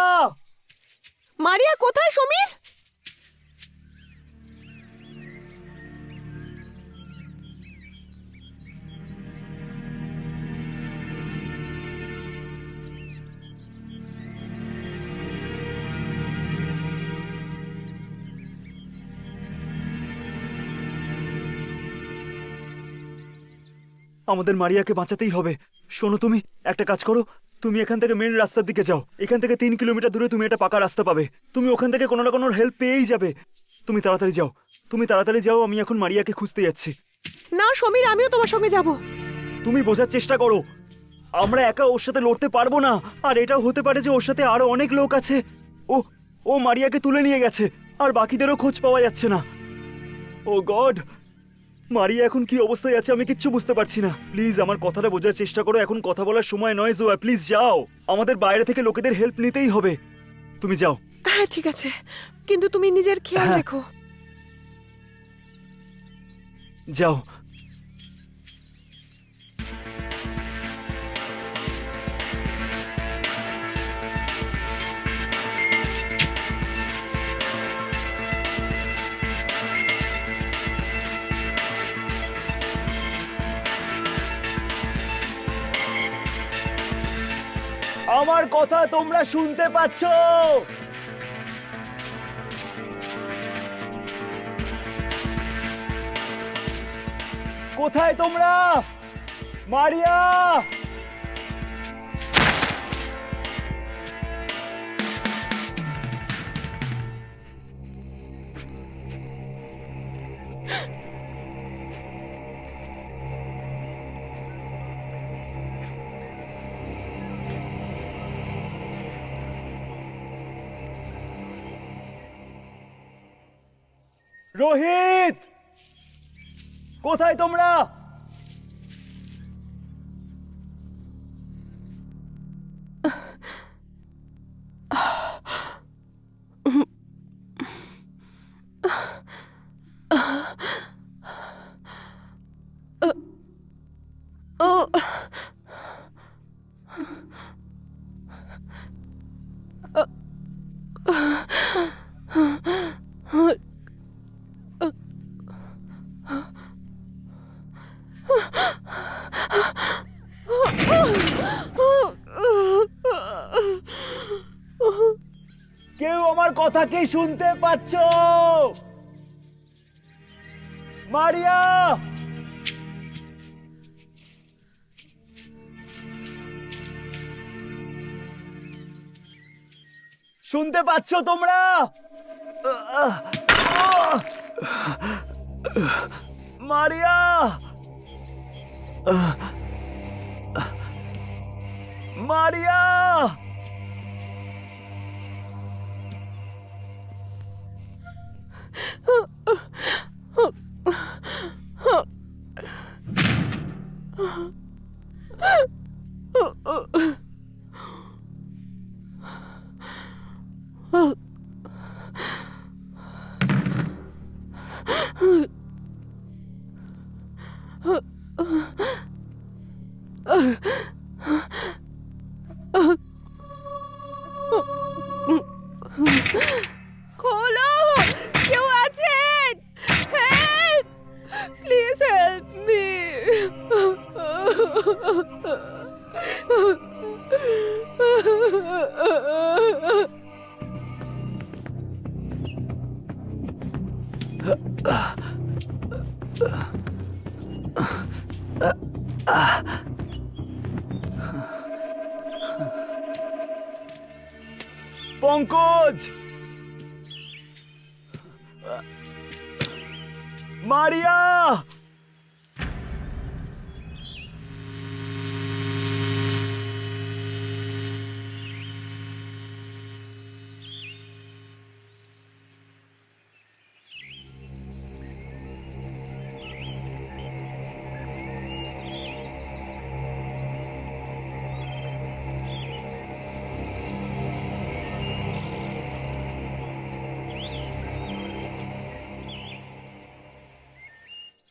মারিয়া কোথায় সমীর? আমাদের মারিয়াকে বাঁচাতেই হবে। শোনো, তুমি একটা কাজ করো, তুমি এখান থেকে মেন রাস্তার দিকে যাও। এখান থেকে 3 কিলোমিটার দূরে তুমি একটা পাকা রাস্তা পাবে। তুমি ওখান থেকে কোনো না কোনো হেল্প পেয়েই যাবে। তুমি তাড়াতাড়ি যাও, তুমি তাড়াতাড়ি যাও। আমি এখন মারিয়াকে খুঁজতে যাচ্ছি। না সমীর, আমিও তোমার সঙ্গে যাব। তুমি বোঝার চেষ্টা করো, আমরা একা ওর সাথে লড়তে পারবো না। আর এটাও হতে পারে যে ওর সাথে আরো অনেক লোক আছে। ও ও মারিয়াকে তুলে নিয়ে গেছে, আর বাকিদেরও খোঁজ পাওয়া যাচ্ছে না। ও গড, মারিয়া এখন কি অবস্থায় আছে আমি কিচ্ছু বুঝতে পারছি না। প্লিজ আমার কথাটা বোঝার চেষ্টা করো। এখন কথা বলার সময় নয় জোয়া, প্লিজ যাও। আমাদের বাইরে থেকে লোকেদের হেল্প নিতেই হবে। তুমি যাও, হ্যাঁ ঠিক আছে, কিন্তু তুমি নিজের খেয়াল হ্যাঁ। রেখো। যাও। আমার কথা তোমরা শুনতে পাচ্ছো? কোথায় তোমরা? মারিয়া! রোহিত, কোথায় তোমরা? কেউ আমার কথা কি শুনতে পাচ্ছো? মারিয়া! শুনতে পাচ্ছো তোমরা? মারিয়া! মারিয়া! খোলো, কেউ আছেন? Help, please help me. Pankaj! মারিয়া!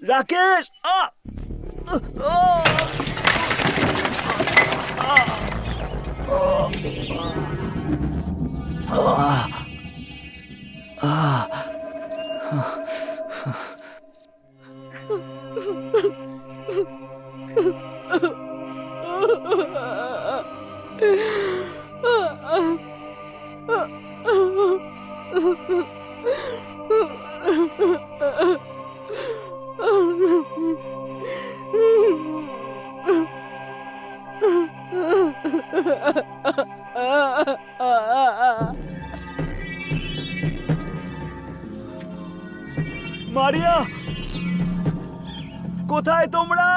রাকেশ! মারিয়া, কোথায় তোমরা?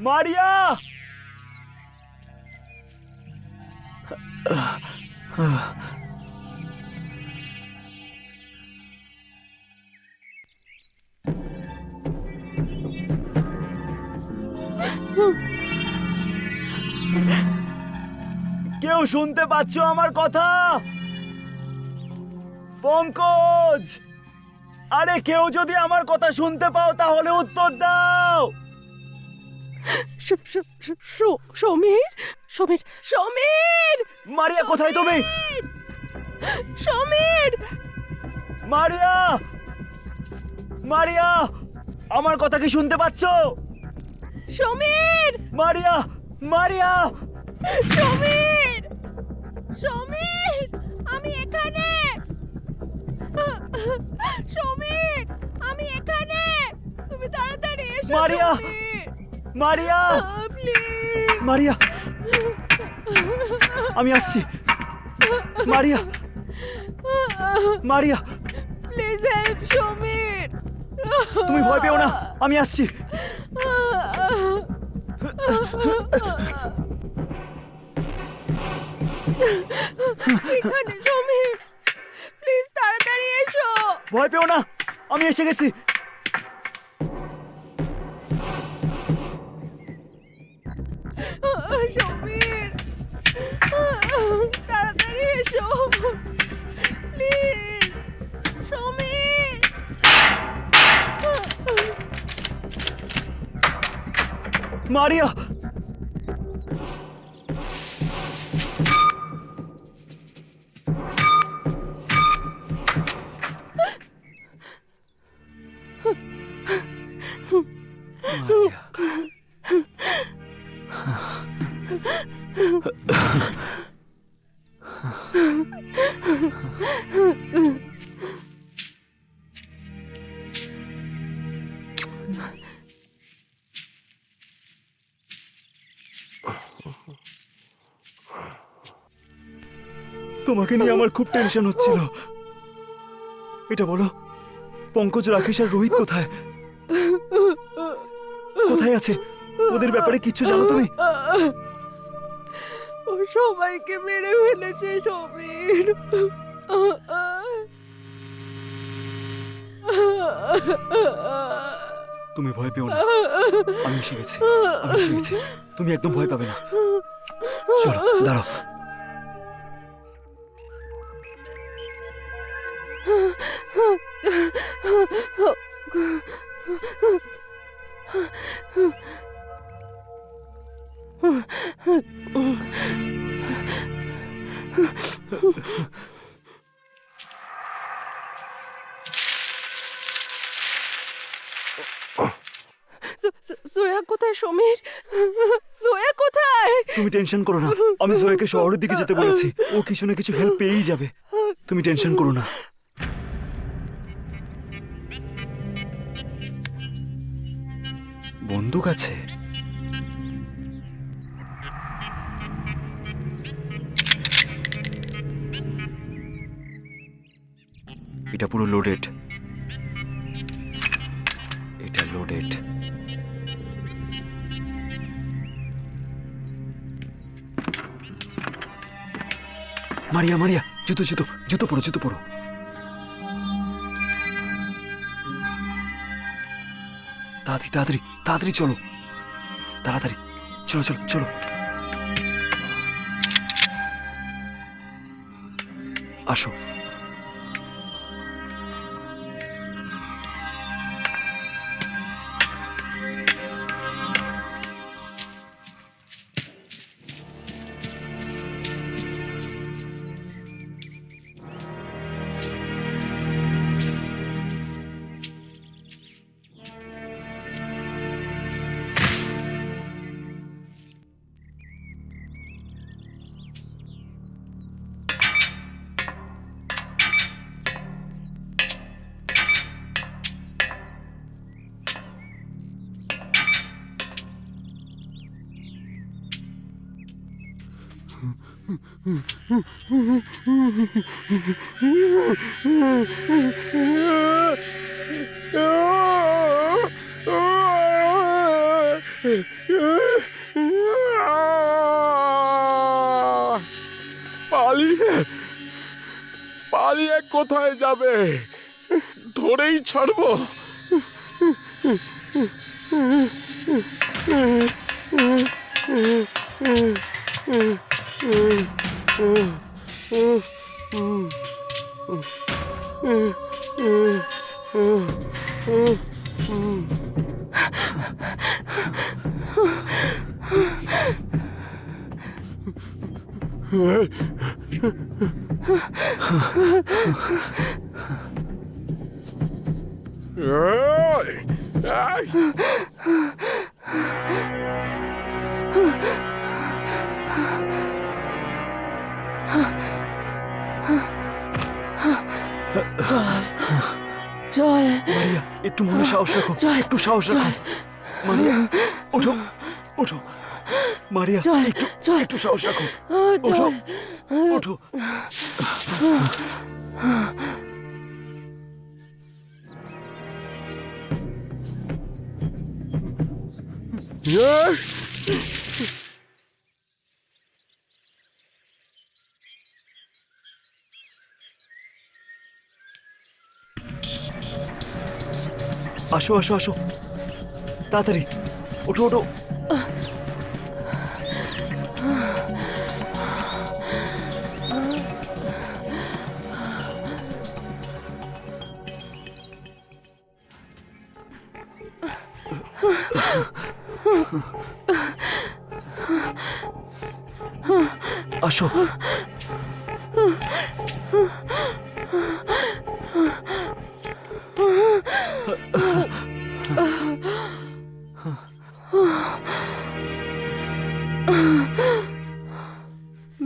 মারিয়া! কেউ শুনতে পাচ্ছ আমার কথা? পঙ্কজ, আরে কেউ যদি আমার কথা শুনতে পাও তাহলে উত্তর দাও। সমীর, সমীর, সমীর, মারিয়া, কোথায় তুমি? সমীর! মারিয়া! মারিয়া, আমার কথা কি শুনতে পাচ্ছ? সমীর! মারিয়া! মারিয়া! সমীর! সমীর! আমি এখানে! সমীর! আমি এখানে! তুমি তাড়াতাড়ি এসো! মারিয়া! সমীর! মারিয়া! প্লিজ! মারিয়া, আমি আসছি। মারিয়া! মারিয়া, প্লিজ হেল্প সমীর! তুমি ভয় পেও না, আমি আসছি। এখানে সমীর! প্লিজ তাড়াতাড়ি এসো! ভয় পেও না, আমি এসে গেছি। সমীর! তাড়াতাড়ি এসো! প্লিজ! সমীর! মারিয়া! তোমাকে নিয়ে আমার খুব টেনশন হচ্ছিল। এটা বলো, পঙ্কজ, রাকেশ আর রোহিত কোথায়? কোথায় আছে? ওদের ব্যাপারে কিচ্ছু জানো তুমি? ও সবাইকে মেরে ফেলেছে সমীর! তুমি ভয় পেও না, আমি এসে গেছি। আমি এসে গেছি, তুমি একদম ভয় পাবে না। চলো, দাঁড়াও। জয়া কোথায় সমীর? জয়া কোথায়? তুমি টেনশন করো না, আমি জয়াকে শহরের দিকে যেতে বলেছি। ও কিছু না কিছু হেল্প পেয়েই যাবে, তুমি টেনশন করো না। বন্দুক আছে? এটা পুরো লোডেড। এটা লোডেড। মারিয়া, মারিয়া, জুতো জুতো জুতো পরো, জুতো পরো। তাড়াতাড়ি তাড়াতাড়ি তাড়াতাড়ি চলো, তাড়াতাড়ি চলো চলো চলো। আসো। পালিয়ে পালিয়ে কোথায় যাবে? ধরেই ছাড়বো। জয়, মারিয়া, একটু মনে সাহস রাখো, জয়, একটু সাহস রাখো। জয়। মারিয়া, ওঠো ওঠো। মারিয়া, জয়, একটু জয়। একটু সাহস রাখো। ওঠো জয়। ওঠো। আসো আসো আসো, তাড়াতাড়ি ওঠো ওঠো। আসো।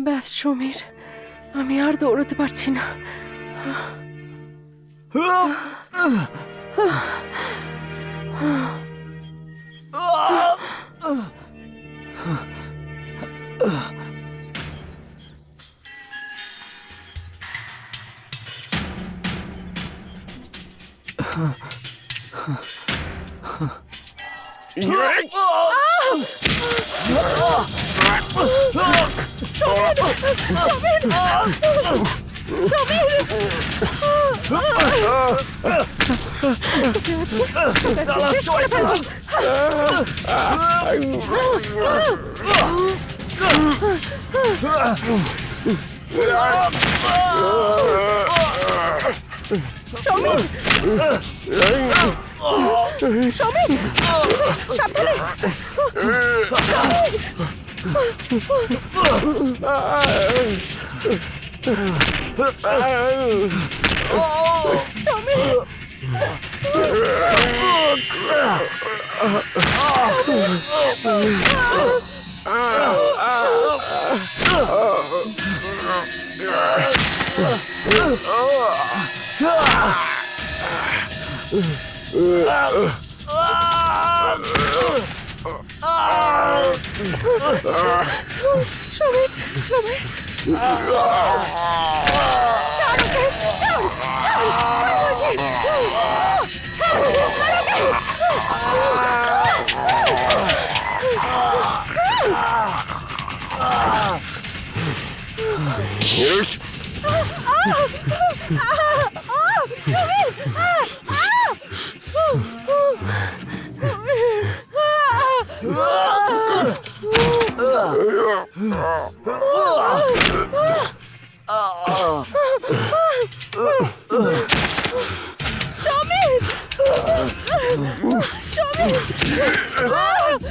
ব্যাস সমীর, আমি আর দৌড়তে পারছি না। সাবধানে।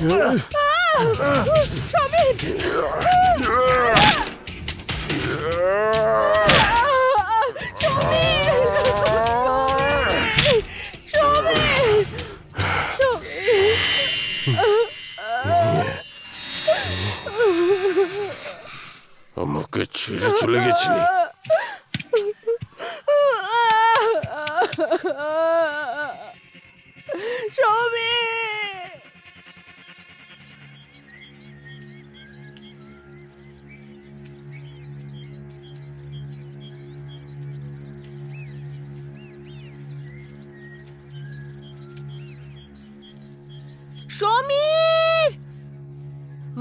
সমীর! আমাকে ছেড়ে চলে গেছিলি। সমীর! সমীর!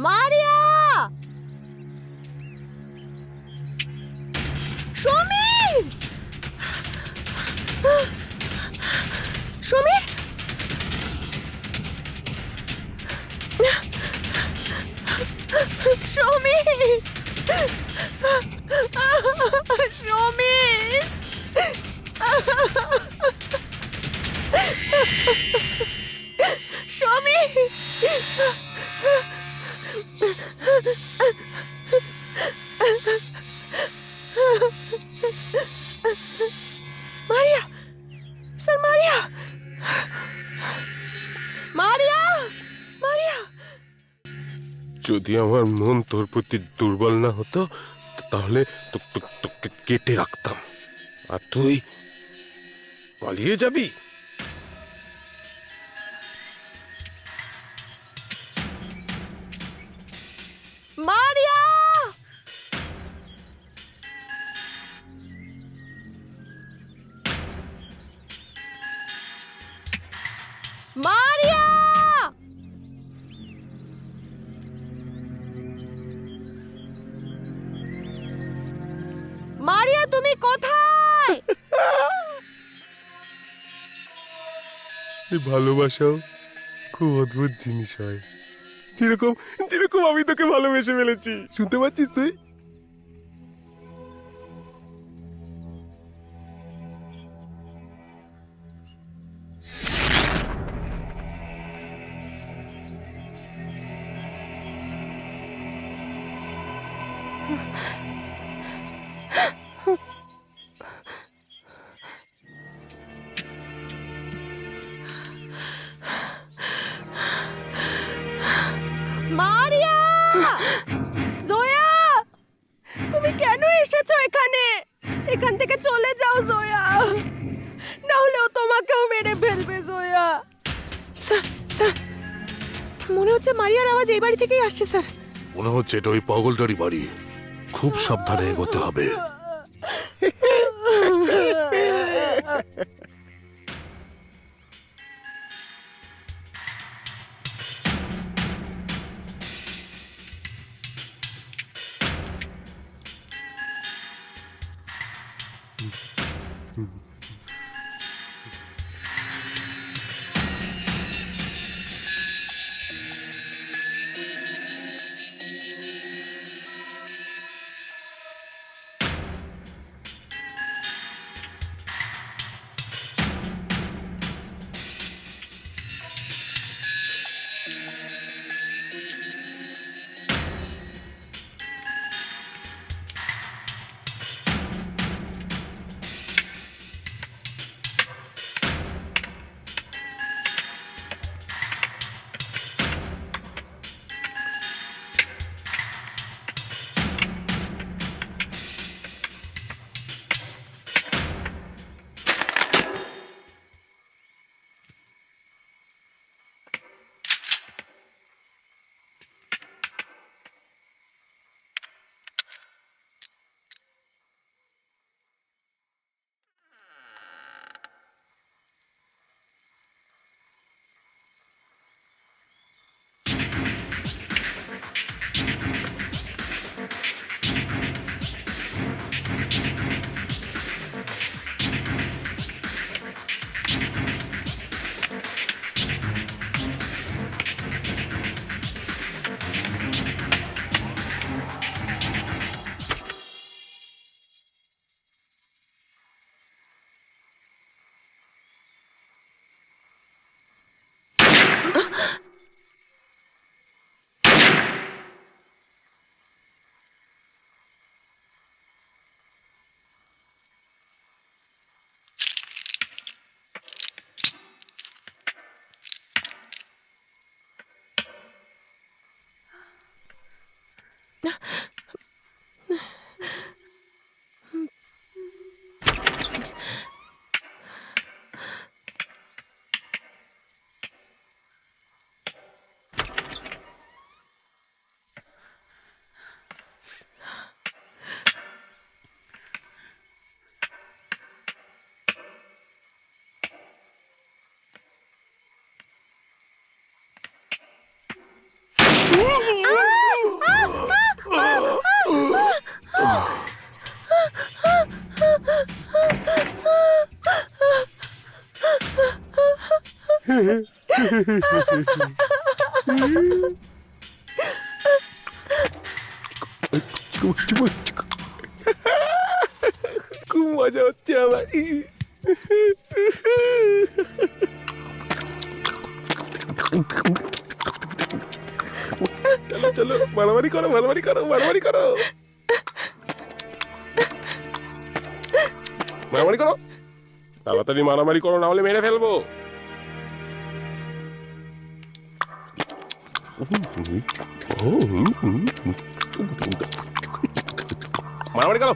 মারিয়া! সমীর! সমীর সমীর! সমীর! সমীর! মারিয়া স্যার মারিয়া মারিয়া মারিয়া যদি আমার মন তোর প্রতি দুর্বল না হতো তাহলে তোকে কেটে রাখতাম। আর তুই পালিয়ে যাবি? মারিয়া! মারিয়া! মারিয়া, তুমি কোথায়? এই ভালোবাসাও খুব অদ্ভুত জিনিস হয়। যেরকম যেরকম আমি তোকে ভালোবেসে ফেলেছি, শুনতে পাচ্ছিস তুই? মারিয়া! জয়া! তুমি কেন এসেছো এখানে? এখান থেকে চলে যাও জয়া, না হলে ও তোমাকেও মেরে ফেলবে জয়া। স্যার স্যার মনে হচ্ছে মারিয়ার আওয়াজ এই বাড়ি থেকেই আসছে স্যার। মনে হচ্ছে এটা ওই পাগলটারই বাড়ি। খুব সাবধানে এগোতে হবে। খুব মজা হচ্ছে আমার। চলো চলো, মারামারি করো, মারামারি করো, মারামারি করো, মারামারি করো, তাড়াতাড়ি মারামারি করো, না হলে মেরে ফেলবো। মারামারি করো,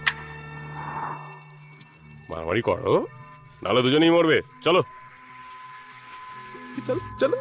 মারামারি করো, নাহলে দুজনেই মরবে। চলো চলো চলো।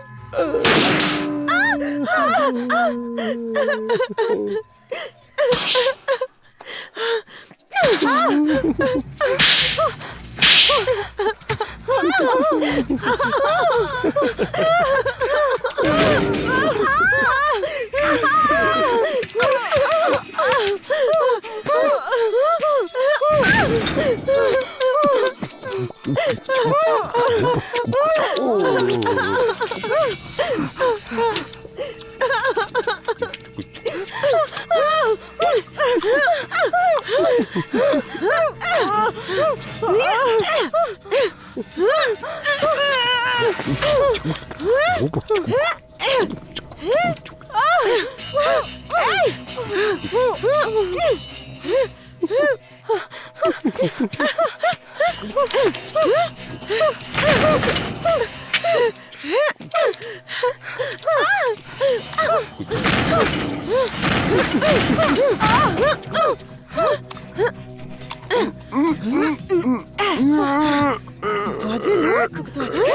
বাজে লোক তো আজকে।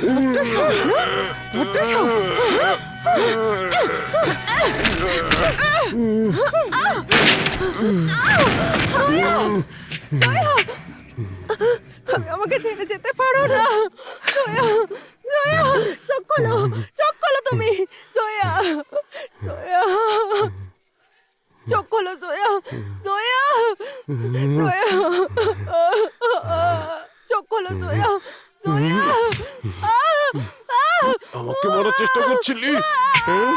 বড্ড সাহস না? বড্ড সাহস। আমাকে ছেড়ে যেতে পারো না জয়া। জয়া, চোখ খোলো, চোখ খোলো তুমি। জয়া, জয়া, চোখ খোলো জয়া। জয়া, জয়া, চোখ খোলো জয়া। জয়া, আমাকে মারার চেষ্টা করছিলি? হ্যাঁ?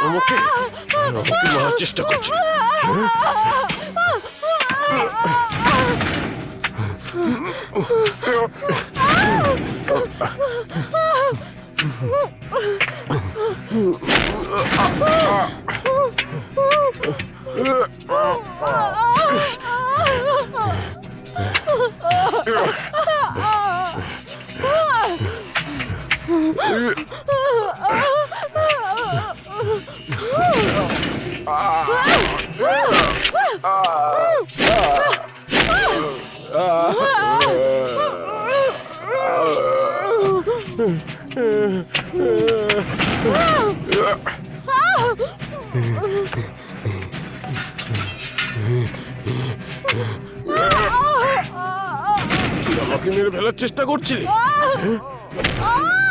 আমাকে আমাকে মারার চেষ্টা করছিলি? তুই আমাকে মেরে ফেলার চেষ্টা করছিলি? Ah!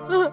আহ,